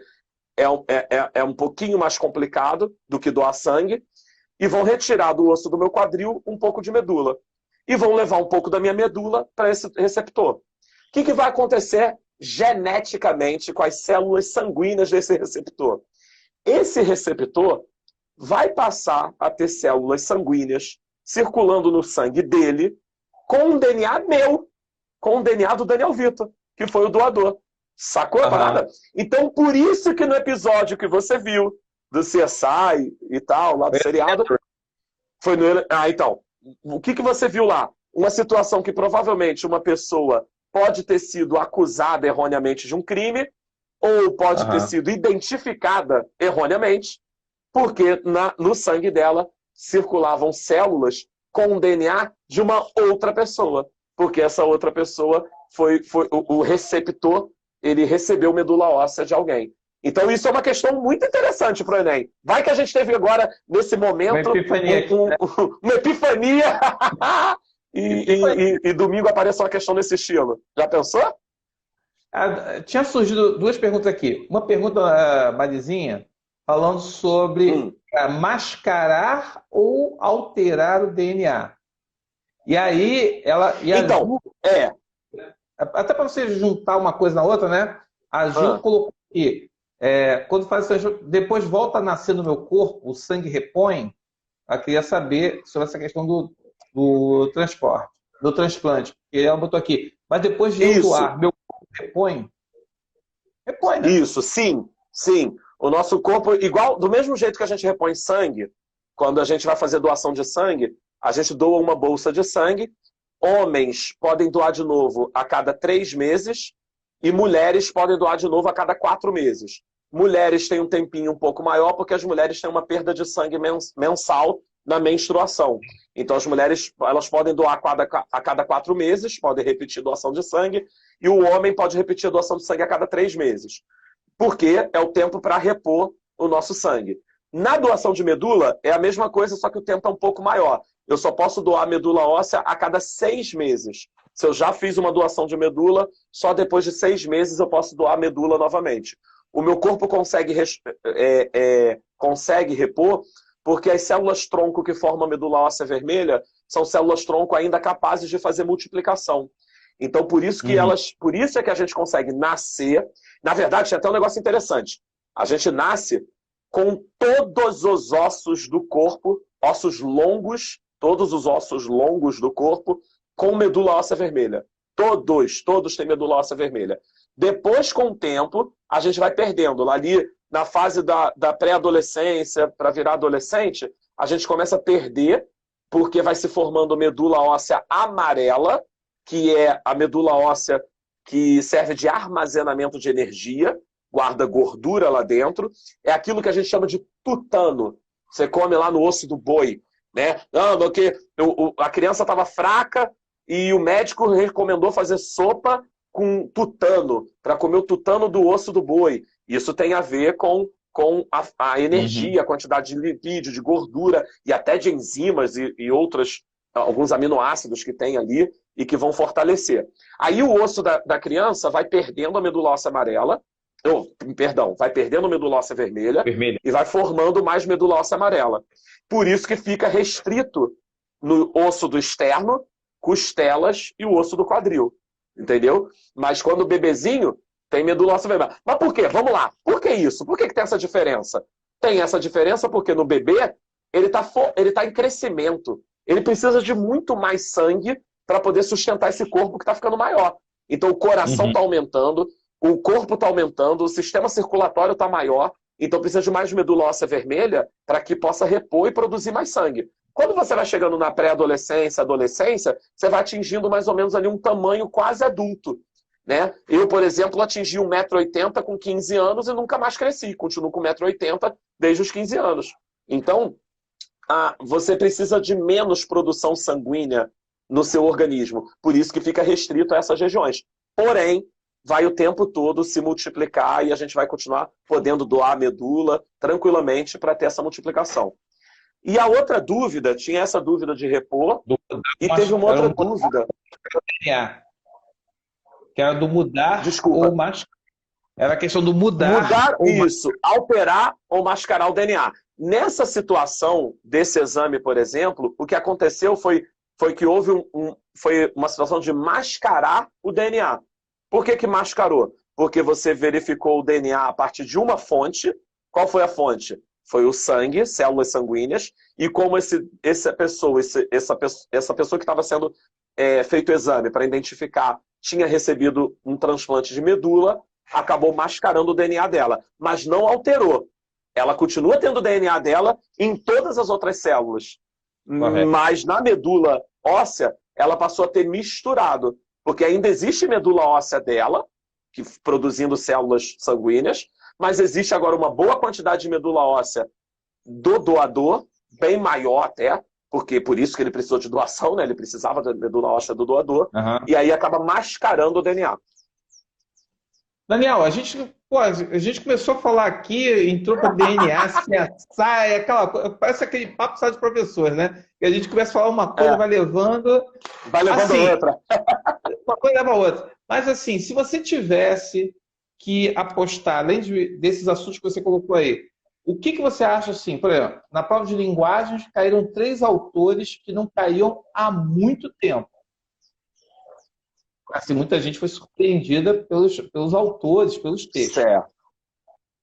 Speaker 2: é um pouquinho mais complicado do que doar sangue, e vão retirar do osso do meu quadril um pouco de medula. E vão levar um pouco da minha medula para esse receptor. O que vai acontecer geneticamente com as células sanguíneas desse receptor? Esse receptor vai passar a ter células sanguíneas circulando no sangue dele com um DNA meu, com o DNA do Daniel Vitor, que foi o doador. Sacou a parada? Então, por isso que no episódio que você viu, do CSI e tal, lá do seriado, foi no... então, o que você viu lá? Uma situação que provavelmente uma pessoa pode ter sido acusada erroneamente de um crime, ou pode ter sido identificada erroneamente, porque no sangue dela circulavam células com o DNA de uma outra pessoa. Porque essa outra pessoa foi o receptor, ele recebeu medula óssea de alguém. Então isso é uma questão muito interessante para o Enem. Vai que a gente teve agora, nesse momento, uma epifania e domingo aparece uma questão desse estilo. Já pensou?
Speaker 1: Tinha surgido duas perguntas aqui. Uma pergunta, Marizinha, falando sobre mascarar ou alterar o DNA. E aí,
Speaker 2: então,
Speaker 1: até para você juntar uma coisa na outra, né? A Ju colocou aqui, quando faz isso, depois volta a nascer no meu corpo, o sangue repõe. Eu queria saber sobre essa questão do transplante. Porque ela botou aqui, mas depois de eu doar, meu corpo repõe? Repõe, né?
Speaker 2: Isso, sim. O nosso corpo, igual, do mesmo jeito que a gente repõe sangue, quando a gente vai fazer doação de sangue, a gente doa uma bolsa de sangue. Homens podem doar de novo a cada 3 meses e mulheres podem doar de novo a cada 4 meses. Mulheres têm um tempinho um pouco maior porque as mulheres têm uma perda de sangue mensal na menstruação. Então as mulheres elas podem doar a cada 4 meses, podem repetir doação de sangue, e o homem pode repetir a doação de sangue a cada 3 meses. Porque é o tempo para repor o nosso sangue. Na doação de medula é a mesma coisa, só que o tempo é um pouco maior. Eu só posso doar medula óssea a cada 6 meses. Se eu já fiz uma doação de medula, só depois de 6 meses eu posso doar medula novamente. O meu corpo consegue repor porque as células tronco que formam a medula óssea vermelha são células tronco ainda capazes de fazer multiplicação. Então, por isso é que a gente consegue nascer. Na verdade, tem até um negócio interessante. A gente nasce com todos os ossos do corpo, ossos longos, todos os ossos longos do corpo, com medula óssea vermelha. Todos têm medula óssea vermelha. Depois, com o tempo, a gente vai perdendo. Lá ali, na fase da pré-adolescência, para virar adolescente, a gente começa a perder, porque vai se formando medula óssea amarela, que é a medula óssea que serve de armazenamento de energia, guarda gordura lá dentro. É aquilo que a gente chama de tutano. Você come lá no osso do boi, né? Não, porque a criança estava fraca e o médico recomendou fazer sopa com tutano, para comer o tutano do osso do boi. Isso tem a ver com a energia, a quantidade de lipídio, de gordura e até de enzimas e alguns aminoácidos que tem ali e que vão fortalecer. Aí o osso da criança vai perdendo a medula óssea amarela, vai perdendo a medula óssea vermelha e vai formando mais medula óssea amarela. Por isso que fica restrito no osso do externo, costelas e o osso do quadril. Entendeu? Mas quando o bebezinho tem medula óssea vermelha. Mas por quê? Vamos lá. Por que isso? Por que tem essa diferença? Tem essa diferença porque no bebê ele tá em crescimento. Ele precisa de muito mais sangue para poder sustentar esse corpo que está ficando maior. Então o coração está aumentando, o corpo está aumentando, o sistema circulatório está maior, então precisa de mais medula óssea vermelha para que possa repor e produzir mais sangue. Quando você vai chegando na pré-adolescência, adolescência, você vai atingindo mais ou menos ali um tamanho quase adulto. Né? Eu, por exemplo, atingi 1,80 m com 15 anos e nunca mais cresci. Continuo com 1,80 m desde os 15 anos. Então, você precisa de menos produção sanguínea no seu organismo. Por isso que fica restrito a essas regiões. Porém, vai o tempo todo se multiplicar e a gente vai continuar podendo doar a medula tranquilamente para ter essa multiplicação. E a outra dúvida, tinha essa dúvida de repor, e teve uma outra dúvida.
Speaker 1: DNA, que era do mudar
Speaker 2: Desculpa.
Speaker 1: ou mascarar. Era a questão do mudar ou
Speaker 2: isso, alterar ou mascarar o DNA. Nessa situação desse exame, por exemplo, o que aconteceu foi que houve foi uma situação de mascarar o DNA. Por que mascarou? Porque você verificou o DNA a partir de uma fonte. Qual foi a fonte? Foi o sangue, células sanguíneas, e como essa pessoa que estava sendo feito o exame para identificar tinha recebido um transplante de medula, acabou mascarando o DNA dela, mas não alterou. Ela continua tendo o DNA dela em todas as outras células. Correto. Mas na medula óssea, ela passou a ter misturado, porque ainda existe medula óssea dela, produzindo células sanguíneas, mas existe agora uma boa quantidade de medula óssea do doador, bem maior até, porque por isso que ele precisou de doação, né? Ele precisava da medula óssea do doador, e aí acaba mascarando o DNA.
Speaker 1: Daniel, a gente começou a falar aqui, entrou para DNA, CSI, aquela coisa, parece aquele papo só de professor, né? E a gente começa a falar uma coisa, vai levando...
Speaker 2: Vai levando
Speaker 1: assim,
Speaker 2: a outra.
Speaker 1: Uma coisa leva a outra. Mas assim, se você tivesse que apostar, além desses assuntos que você colocou aí, o que você acha assim? Por exemplo, na prova de linguagens caíram 3 autores que não caíam há muito tempo. Assim, muita gente foi surpreendida pelos autores, pelos textos.
Speaker 2: Certo.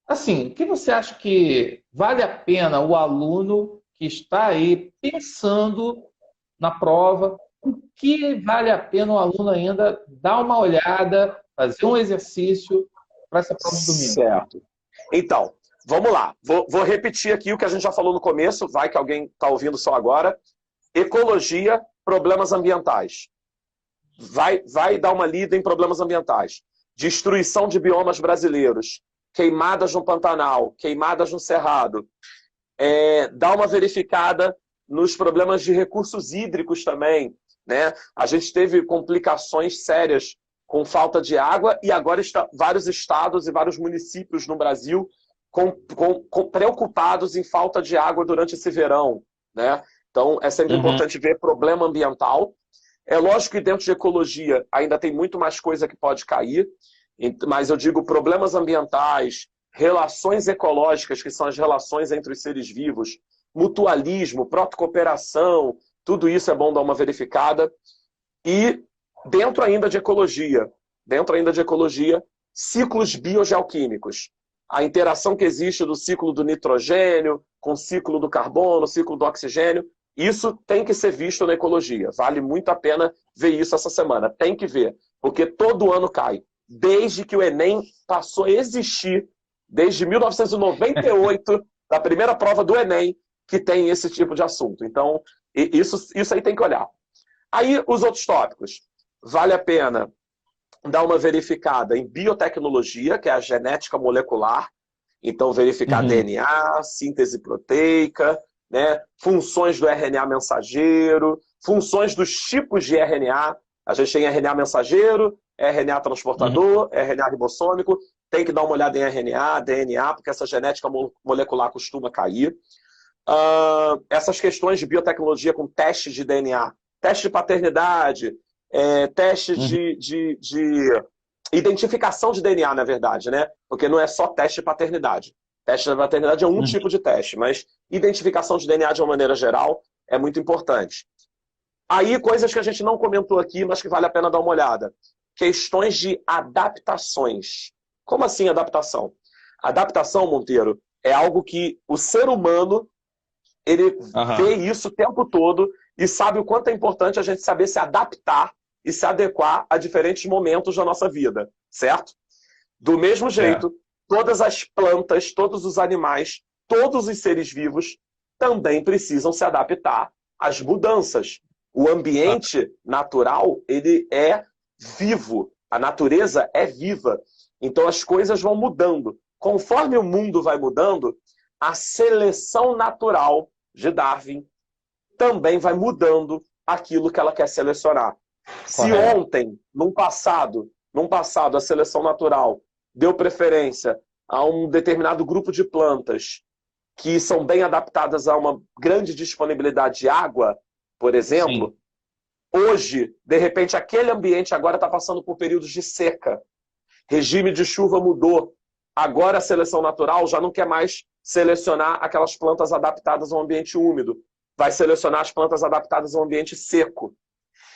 Speaker 1: Assim, o que você acha que vale a pena o aluno que está aí pensando na prova, o que vale a pena o aluno ainda dar uma olhada, fazer um exercício para essa prova de domingo?
Speaker 2: Certo. Então, vamos lá. Vou repetir aqui o que a gente já falou no começo, vai que alguém está ouvindo só agora. Ecologia, problemas ambientais. Vai dar uma lida em problemas ambientais. Destruição de biomas brasileiros. Queimadas no Pantanal, queimadas no Cerrado. Dá uma verificada nos problemas de recursos hídricos também, né? A gente teve complicações sérias com falta de água e agora vários estados e vários municípios no Brasil preocupados em falta de água durante esse verão, né? Então, é sempre importante ver problema ambiental. É lógico que dentro de ecologia ainda tem muito mais coisa que pode cair, mas eu digo problemas ambientais, relações ecológicas, que são as relações entre os seres vivos, mutualismo, protocooperação, tudo isso é bom dar uma verificada. E dentro ainda de ecologia, ciclos biogeoquímicos. A interação que existe do ciclo do nitrogênio com o ciclo do carbono, ciclo do oxigênio, isso tem que ser visto na ecologia. Vale muito a pena ver isso essa semana. Tem que ver, porque todo ano cai. Desde que o Enem passou a existir, desde 1998, da primeira prova do Enem, que tem esse tipo de assunto. Então, isso aí tem que olhar. Aí, os outros tópicos. Vale a pena dar uma verificada em biotecnologia, que é a genética molecular. Então, verificar DNA, síntese proteica, né? Funções do RNA mensageiro, funções dos tipos de RNA. A gente tem RNA mensageiro, RNA transportador, RNA ribossômico. Tem que dar uma olhada em RNA, DNA, porque essa genética molecular costuma cair. Essas questões de biotecnologia com testes de DNA, teste de paternidade, teste de identificação de DNA, na verdade, né? Porque não é só teste de paternidade. Teste de paternidade é um tipo de teste, mas identificação de DNA de uma maneira geral é muito importante. Aí, coisas que a gente não comentou aqui, mas que vale a pena dar uma olhada. Questões de adaptações. Como assim adaptação? Adaptação, Monteiro, é algo que o ser humano ele vê isso o tempo todo e sabe o quanto é importante a gente saber se adaptar e se adequar a diferentes momentos da nossa vida, certo? Do mesmo jeito, todas as plantas, todos os animais, todos os seres vivos também precisam se adaptar às mudanças. O ambiente natural, ele é vivo. A natureza é viva. Então as coisas vão mudando. Conforme o mundo vai mudando, a seleção natural de Darwin também vai mudando aquilo que ela quer selecionar. Se ontem, num passado num passado, a seleção natural deu preferência a um determinado grupo de plantas que são bem adaptadas a uma grande disponibilidade de água, por exemplo,
Speaker 1: Sim.
Speaker 2: hoje, de repente, aquele ambiente agora está passando por períodos de seca. Regime de chuva mudou. Agora a seleção natural já não quer mais selecionar aquelas plantas adaptadas a um ambiente úmido. Vai selecionar as plantas adaptadas a um ambiente seco.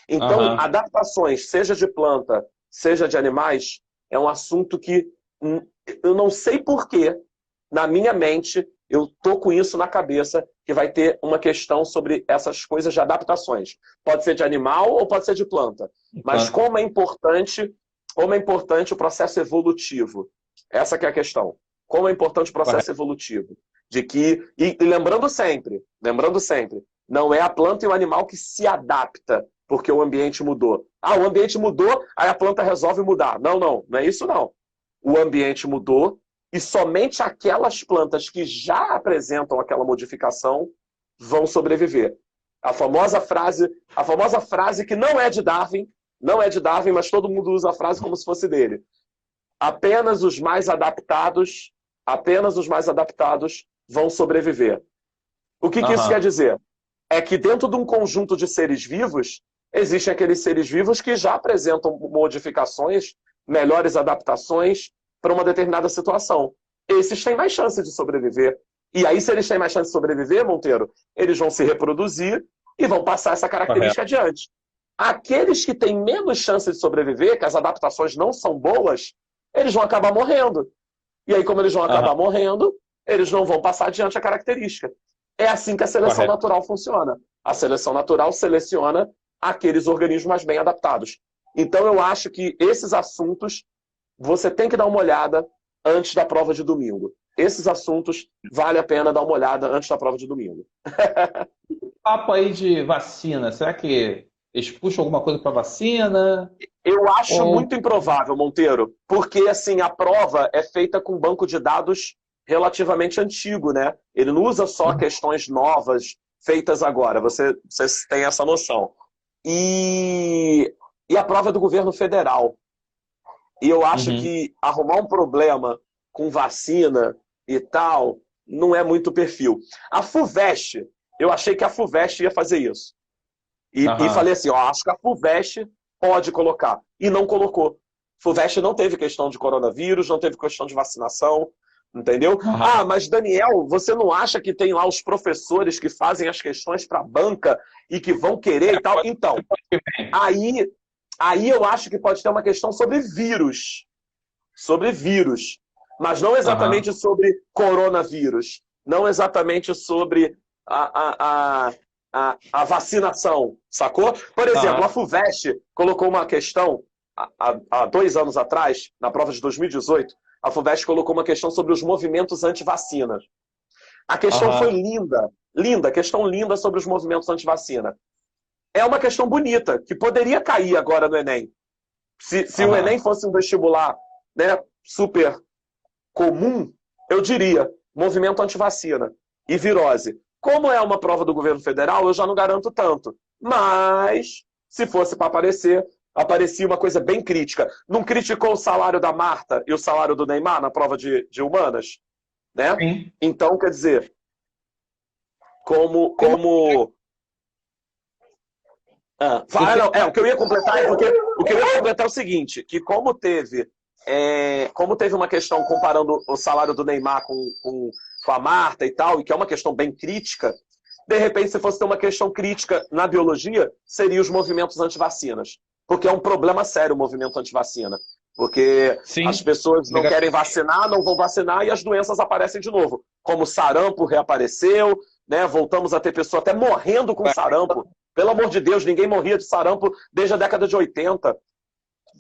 Speaker 2: Então,
Speaker 1: Aham.
Speaker 2: adaptações, seja de planta, seja de animais, é um assunto que eu não sei porquê, na minha mente, eu tô com isso na cabeça, que vai ter uma questão sobre essas coisas de adaptações. Pode ser de animal ou pode ser de planta. Mas
Speaker 1: Planta.
Speaker 2: como é importante o processo evolutivo. Essa que é a questão. Como é importante o processo
Speaker 1: Correto.
Speaker 2: evolutivo. De que, e lembrando sempre, não é a planta e o animal que se adapta porque o ambiente mudou. Ah, o ambiente mudou, aí a planta resolve mudar. Não é isso não. O ambiente mudou e somente aquelas plantas que já apresentam aquela modificação vão sobreviver. A famosa frase que não é de Darwin, mas todo mundo usa a frase como se fosse dele. Apenas os mais adaptados, apenas os mais adaptados vão sobreviver. O que isso quer
Speaker 1: Aham.
Speaker 2: dizer? É que dentro de um conjunto de seres vivos, existem aqueles seres vivos que já apresentam modificações, melhores adaptações para uma determinada situação. Esses têm mais chance de sobreviver. E aí, se eles têm mais chance de sobreviver, Monteiro, eles vão se reproduzir e vão passar essa
Speaker 1: Correto.
Speaker 2: característica adiante. Aqueles que têm menos chance de sobreviver, que as adaptações não são boas, eles vão acabar morrendo. E aí, como eles vão
Speaker 1: Aham.
Speaker 2: acabar morrendo, eles não vão passar adiante a característica. É assim que a seleção
Speaker 1: Correto.
Speaker 2: natural funciona. A seleção natural seleciona aqueles organismos mais bem adaptados. Então, eu acho que esses assuntos você tem que dar uma olhada antes da prova de domingo. Esses assuntos vale a pena dar uma olhada antes da prova de domingo.
Speaker 1: Papo aí de vacina. Será que eles puxam alguma coisa para vacina?
Speaker 2: Eu acho
Speaker 1: Ou...
Speaker 2: muito improvável, Monteiro, porque assim a prova é feita com um banco de dados relativamente antigo, né? Ele não usa só questões novas feitas agora. Você tem essa noção. E a prova é do governo federal. E eu acho
Speaker 1: Uhum.
Speaker 2: que arrumar um problema com vacina e tal não é muito perfil. A FUVEST, eu achei que a FUVEST ia fazer isso. E falei
Speaker 1: Aham.
Speaker 2: assim, ó, acho que a FUVEST pode colocar. E não colocou. FUVEST não teve questão de coronavírus, não teve questão de vacinação, entendeu?
Speaker 1: Aham.
Speaker 2: Ah, mas Daniel, você não acha que tem lá os professores que fazem as questões para a banca e que vão querer e tal? Então, aí, aí eu acho que pode ter uma questão sobre vírus, mas não
Speaker 1: Aham.
Speaker 2: exatamente sobre coronavírus, não exatamente sobre a vacinação, sacou? Por exemplo, a
Speaker 1: Aham.
Speaker 2: FUVEST colocou uma questão há 2 anos atrás, na prova de 2018, a FUVEST colocou uma questão sobre os movimentos anti-vacina. A questão foi
Speaker 1: Aham.
Speaker 2: linda, linda, questão linda sobre os movimentos anti-vacina. É uma questão bonita, que poderia cair agora no Enem. Se o Enem
Speaker 1: Aham.
Speaker 2: fosse um vestibular, né, super comum, eu diria movimento antivacina e virose. Como é uma prova do governo federal, eu já não garanto tanto. Mas, se fosse para aparecer, aparecia uma coisa bem crítica. Não criticou o salário da Marta e o salário do Neymar na prova de humanas? Né?
Speaker 1: Sim.
Speaker 2: Então, quer dizer, como,
Speaker 1: Tem uma...
Speaker 2: como
Speaker 1: E tem...
Speaker 2: não, o que eu ia completar é o seguinte, que como teve uma questão comparando o salário do Neymar com a Marta e tal, e que é uma questão bem crítica, de repente, se fosse ter uma questão crítica na biologia, seria os movimentos antivacinas. Porque é um problema sério o movimento antivacina. Porque as
Speaker 1: Sim.
Speaker 2: pessoas não
Speaker 1: Legal.
Speaker 2: querem vacinar, não vão vacinar e as doenças aparecem de novo. Como o sarampo reapareceu, né? Voltamos a ter pessoas até morrendo com sarampo. Pelo amor de Deus, ninguém morria de sarampo desde a década de 80.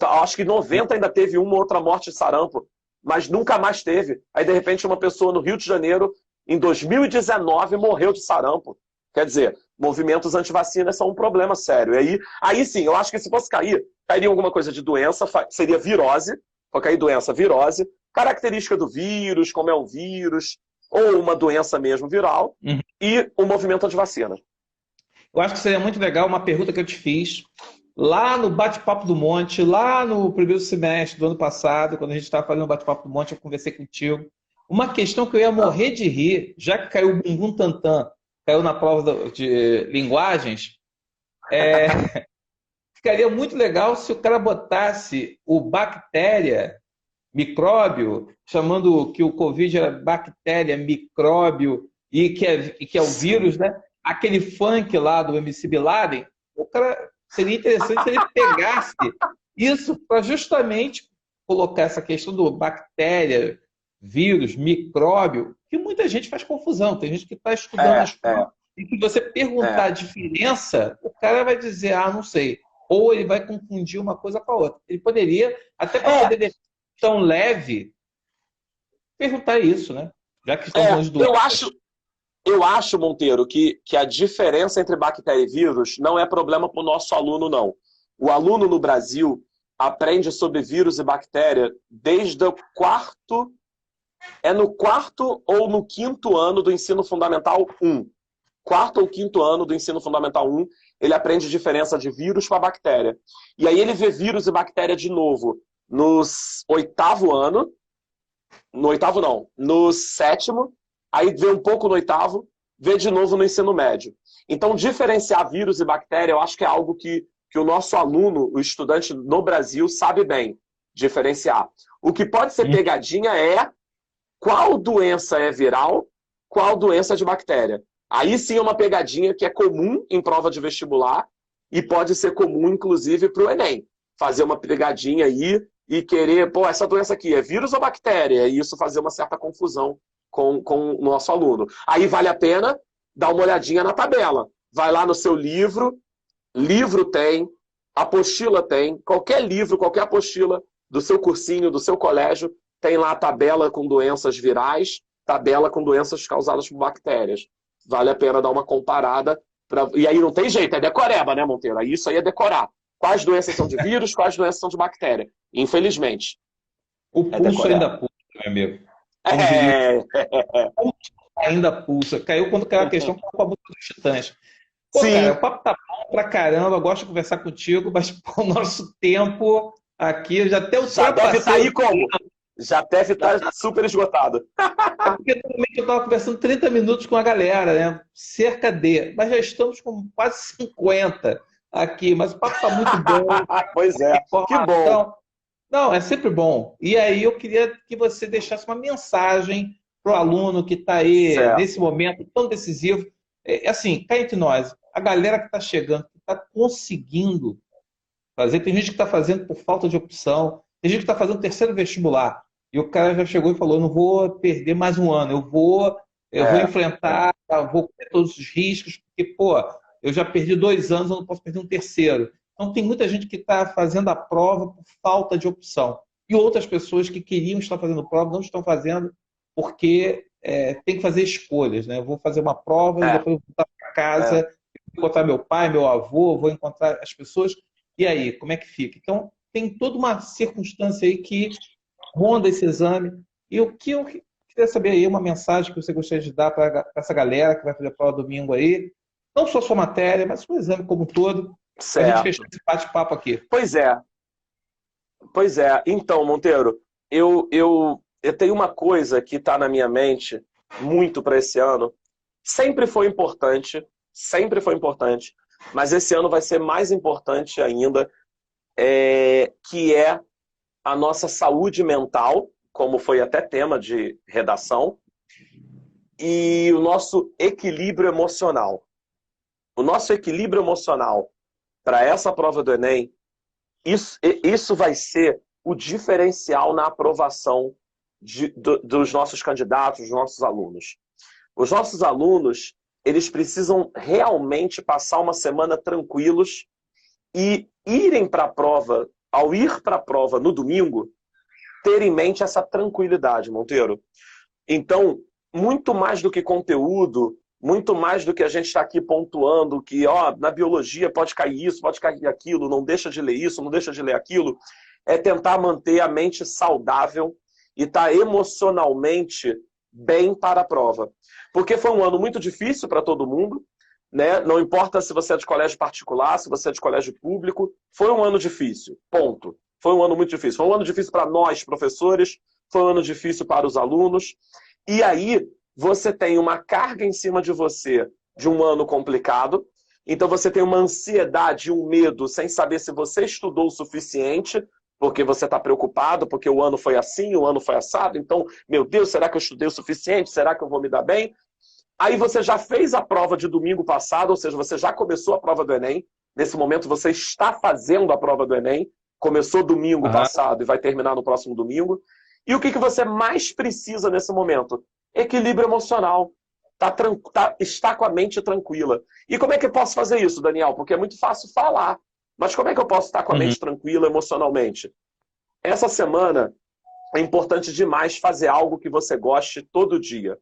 Speaker 2: Acho que 90 ainda teve uma ou outra morte de sarampo, mas nunca mais teve. Aí, de repente, uma pessoa no Rio de Janeiro, em 2019, morreu de sarampo. Quer dizer, movimentos antivacinas são um problema sério. E aí sim, eu acho que se fosse cair, cairia alguma coisa de doença, seria virose, vai cair doença, virose, característica do vírus, como é um vírus, ou uma doença mesmo viral,
Speaker 1: Uhum.
Speaker 2: e o movimento antivacina.
Speaker 1: Eu acho que seria muito legal uma pergunta que eu te fiz. lá no Bate-Papo do Monte, lá no primeiro semestre do ano passado, quando a gente estava fazendo o Bate-Papo do Monte, eu conversei contigo. Uma questão que eu ia
Speaker 2: Ah,
Speaker 1: morrer de rir, já que caiu o Bumbum Tantan, caiu na prova de linguagens, ficaria muito legal se o cara botasse o bactéria, micróbio, chamando que o Covid era bactéria, micróbio, e que é o
Speaker 2: sim.
Speaker 1: vírus, né? Aquele funk lá do MC Bin Laden, o cara seria interessante se ele pegasse isso para justamente colocar essa questão do bactéria, vírus, micróbio, que muita gente faz confusão. Tem gente que está estudando na
Speaker 2: É, é,
Speaker 1: escola e que você perguntar a
Speaker 2: é.
Speaker 1: diferença, o cara vai dizer, ah, não sei. Ou ele vai confundir uma coisa com a outra. Ele poderia, até para
Speaker 2: É,
Speaker 1: poder deixar tão leve, perguntar isso, né? Já que estamos falando
Speaker 2: é.
Speaker 1: de doenças.
Speaker 2: Eu acho, Monteiro, que a diferença entre bactéria e vírus não é problema para o nosso aluno, não. O aluno no Brasil aprende sobre vírus e bactéria desde o quarto. É no quarto ou no quinto ano do ensino fundamental 1. Quarto ou quinto ano do ensino fundamental 1, ele aprende a diferença de vírus para bactéria. E aí ele vê vírus e bactéria de novo no oitavo ano, no oitavo não, no sétimo, aí vê um pouco no oitavo, vê de novo no ensino médio. Então, diferenciar vírus e bactéria, eu acho que é algo que o nosso aluno, o estudante no Brasil, sabe bem diferenciar. O que pode ser
Speaker 1: Hum.
Speaker 2: pegadinha é qual doença é viral, qual doença é de bactéria. Aí sim é uma pegadinha que é comum em prova de vestibular e pode ser comum, inclusive, para o Enem. Fazer uma pegadinha aí e querer, pô, essa doença aqui é vírus ou bactéria? E isso fazer uma certa confusão com o nosso aluno. Aí vale a pena dar uma olhadinha na tabela. Vai lá no seu livro, livro tem, apostila tem, qualquer livro, qualquer apostila do seu cursinho, do seu colégio, tem lá a tabela com doenças virais, tabela com doenças causadas por bactérias. Vale a pena dar uma comparada. E aí não tem jeito, é decoreba, né, Monteiro? Aí isso aí é decorar. Quais doenças são de vírus, quais doenças são de bactéria. Infelizmente,
Speaker 1: O
Speaker 2: é
Speaker 1: pulso
Speaker 2: decoreba.
Speaker 1: ainda pulsa, meu amigo. Como diria,
Speaker 2: É...
Speaker 1: ainda pulsa. Caiu quando caiu a questão com a música dos Titãs. Pô, cara,
Speaker 2: Sim,
Speaker 1: o papo tá bom pra caramba, eu gosto de conversar contigo, mas pô, o nosso tempo aqui, eu já até
Speaker 2: já deve estar
Speaker 1: ultrapassei o
Speaker 2: aí como? Já deve estar super esgotado.
Speaker 1: É porque normalmente eu estava conversando 30 minutos com a galera, né? Cerca de. Mas já estamos com quase 50 aqui. Mas o papo está muito bom,
Speaker 2: Pois é, que bom.
Speaker 1: informação. Não, é sempre bom. E aí eu queria que você deixasse uma mensagem para o aluno que está aí
Speaker 2: Certo.
Speaker 1: nesse momento tão decisivo. Assim, cá entre nós, a galera que está chegando, que está conseguindo fazer. Tem gente que está fazendo por falta de opção, tem gente que está fazendo terceiro vestibular. E o cara já chegou e falou: não vou perder mais um ano, eu vou
Speaker 2: É,
Speaker 1: enfrentar, vou ter todos os riscos, porque, pô, eu já perdi 2 anos, eu não posso perder um terceiro. Então, tem muita gente que está fazendo a prova por falta de opção. E outras pessoas que queriam estar fazendo prova não estão fazendo porque tem que fazer escolhas, né? Eu vou fazer uma prova e
Speaker 2: é,
Speaker 1: depois vou voltar para
Speaker 2: é.
Speaker 1: casa, vou encontrar meu pai, meu avô, vou encontrar as pessoas e aí, como é que fica? Então, tem toda uma circunstância aí que ronda esse exame. E o que eu queria saber aí, uma mensagem que você gostaria de dar para essa galera que vai fazer a prova domingo aí, não só a sua matéria, mas o exame como um todo, para a gente fechar
Speaker 2: Certo.
Speaker 1: esse bate-papo aqui.
Speaker 2: Pois é, pois é. Então, Monteiro, eu tenho uma coisa que está na minha mente muito para esse ano. Sempre foi importante, mas esse ano vai ser mais importante ainda, que é a nossa saúde mental, como foi até tema de redação, e o nosso equilíbrio emocional. O nosso equilíbrio emocional para essa prova do Enem, isso vai ser o diferencial na aprovação dos nossos candidatos, dos nossos alunos. Os nossos alunos, eles precisam realmente passar uma semana tranquilos e irem para a prova, ao ir para a prova no domingo, ter em mente essa tranquilidade, Monteiro. Então, muito mais do que conteúdo, muito mais do que a gente está aqui pontuando que na biologia pode cair isso, pode cair aquilo, não deixa de ler isso, não deixa de ler aquilo, é tentar manter a mente saudável e estar emocionalmente bem para a prova. Porque foi um ano muito difícil para todo mundo, né? Não importa se você é de colégio particular, se você é de colégio público, foi um ano difícil, ponto. Foi um ano muito difícil. Foi um ano difícil para nós, professores, foi um ano difícil para os alunos. E aí, você tem uma carga em cima de você de um ano complicado, então você tem uma ansiedade, um medo, sem saber se você estudou o suficiente, porque você está preocupado, porque o ano foi assim, o ano foi assado, então, meu Deus, será que eu estudei o suficiente? Será que eu vou me dar bem? Aí você já fez a prova de domingo passado, ou seja, você já começou a prova do Enem. Nesse momento você está fazendo a prova do Enem. Começou domingo passado e vai terminar no próximo domingo. E o que você mais precisa nesse momento? Equilíbrio emocional. Está com a mente tranquila. E como é que eu posso fazer isso, Daniel? Porque é muito fácil falar. Mas como é que eu posso estar com a mente tranquila emocionalmente? Essa semana é importante demais fazer algo que você goste todo dia.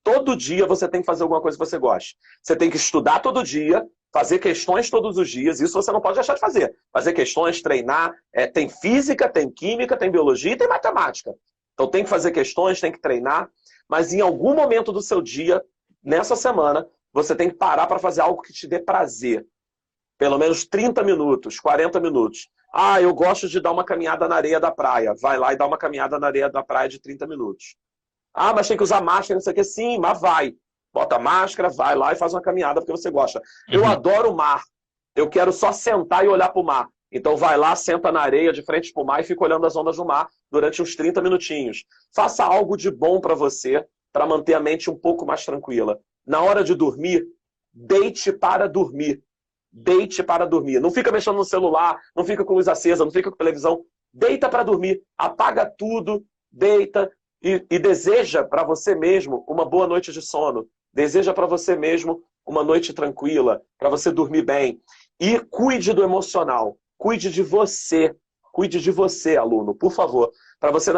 Speaker 2: Todo dia você tem que fazer alguma coisa que você goste. Você tem que estudar todo dia, fazer questões todos os dias. Isso você não pode deixar de fazer. Fazer questões, treinar. Tem física, tem química, tem biologia e tem matemática. Então tem que fazer questões, tem que treinar. Mas em algum momento do seu dia, nessa semana, você tem que parar para fazer algo que te dê prazer. Pelo menos 30 minutos, 40 minutos. Ah, eu gosto de dar uma caminhada na areia da praia. Vai lá e dá uma caminhada na areia da praia de 30 minutos. Ah, mas tem que usar máscara, não sei o que. Sim, mas vai. Bota máscara, vai lá e faz uma caminhada porque você gosta. Eu adoro o mar. Eu quero só sentar e olhar para o mar. Então vai lá, senta na areia de frente para o mar e fica olhando as ondas do mar durante uns 30 minutinhos. Faça algo de bom para você, para manter a mente um pouco mais tranquila. Na hora de dormir, deite para dormir. Deite para dormir. Não fica mexendo no celular, não fica com luz acesa, não fica com televisão. Deita para dormir. Apaga tudo, deita. E deseja para você mesmo uma boa noite de sono. Deseja para você mesmo uma noite tranquila, para você dormir bem. E cuide do emocional. Cuide de você. Cuide de você, aluno, por favor. Para você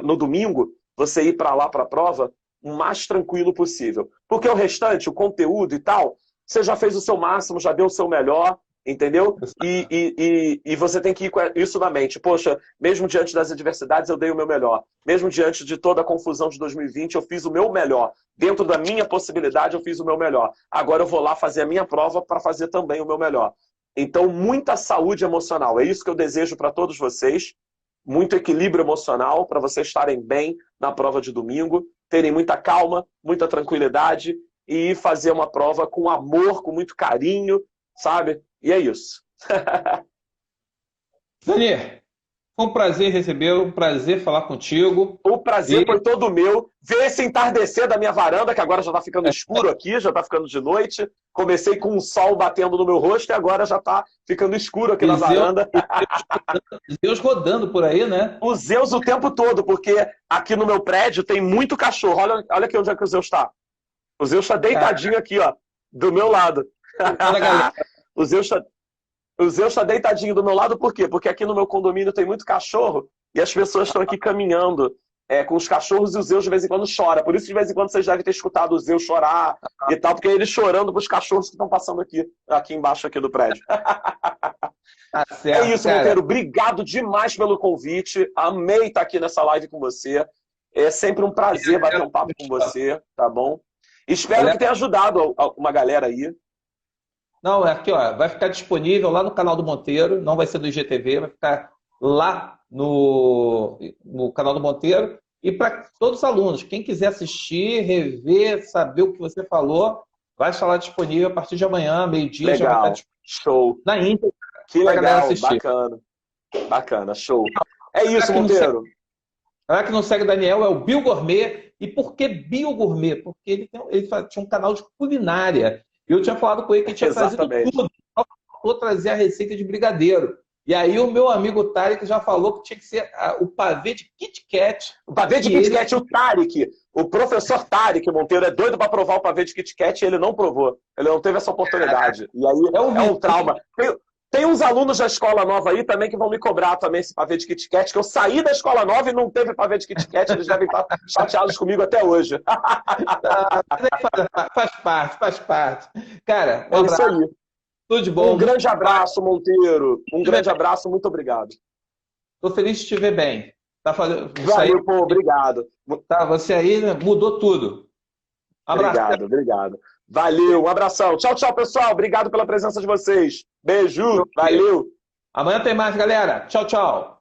Speaker 2: no domingo, você ir para lá para a prova o mais tranquilo possível. Porque o restante, o conteúdo e tal, você já fez o seu máximo, já deu o seu melhor. Entendeu? E você tem que ir com isso na mente. Poxa, mesmo diante das adversidades eu dei o meu melhor. Mesmo diante de toda a confusão de 2020 eu fiz o meu melhor. Dentro da minha possibilidade eu fiz o meu melhor. Agora eu vou lá fazer a minha prova para fazer também o meu melhor. Então, muita saúde emocional. É isso que eu desejo para todos vocês. Muito equilíbrio emocional para vocês estarem bem na prova de domingo. Terem muita calma, muita tranquilidade e fazer uma prova com amor, com muito carinho, sabe? E é isso.
Speaker 1: Dani, foi um prazer recebê-lo, um prazer falar contigo.
Speaker 2: O prazer foi todo meu. Ver esse entardecer da minha varanda, que agora já está ficando escuro aqui, já está ficando de noite. Comecei com um sol batendo no meu rosto e agora já está ficando escuro aqui na varanda.
Speaker 1: Zeus rodando por aí, né?
Speaker 2: O Zeus o tempo todo, porque aqui no meu prédio tem muito cachorro. Olha aqui onde é que o Zeus está. O Zeus está deitadinho aqui, ó, do meu lado. O Zeus está deitadinho do meu lado, por quê? Porque aqui no meu condomínio tem muito cachorro e as pessoas estão aqui caminhando com os cachorros e o Zeus de vez em quando chora. Por isso, de vez em quando, vocês devem ter escutado o Zeus chorar e tal, porque ele chorando para os cachorros que estão passando aqui embaixo aqui do prédio.
Speaker 1: Certo,
Speaker 2: é isso, Monteiro. Obrigado demais pelo convite. Amei estar aqui nessa live com você. É sempre um prazer bater um papo com você, tá bom? Espero que tenha ajudado uma galera aí.
Speaker 1: Não, aqui, ó, vai ficar disponível lá no canal do Monteiro, não vai ser do IGTV, vai ficar lá no canal do Monteiro. E para todos os alunos, quem quiser assistir, rever, saber o que você falou, vai estar lá disponível a partir de amanhã, meio-dia, já vai estar disponível.
Speaker 2: Show.
Speaker 1: Na íntegra.
Speaker 2: Que legal, bacana. Bacana, show. É isso, Monteiro.
Speaker 1: Galera que não segue o Daniel é o Bio Gourmet. E por que Bio Gourmet? Porque ele tinha um canal de culinária. E eu tinha falado com ele que tinha trazido tudo. Vou trazer a receita de brigadeiro. E aí o meu amigo Tarek já falou que tinha que ser o pavê de Kit Kat.
Speaker 2: O pavê de Kit Kat, o Tarek, o professor Tarek Monteiro é doido para provar o pavê de Kit Kat e ele não provou. Ele não teve essa oportunidade. E aí é um trauma. Tem uns alunos da escola nova aí também que vão me cobrar também esse pavê de Kit Kat, que eu saí da escola nova e não teve pavê de Kit Kat, eles devem estar chateados comigo até hoje.
Speaker 1: Faz parte. Cara,
Speaker 2: é isso aí.
Speaker 1: Tudo de bom.
Speaker 2: Um grande abraço, Monteiro. Um grande abraço, muito obrigado.
Speaker 1: Estou feliz de te ver bem. Tá fazendo...
Speaker 2: Valeu, pô, obrigado.
Speaker 1: Tá, você aí mudou tudo.
Speaker 2: Abraço. Obrigado. Valeu, um abração. Tchau, tchau, pessoal. Obrigado pela presença de vocês. Beijo, valeu.
Speaker 1: Amanhã tem mais, galera. Tchau, tchau.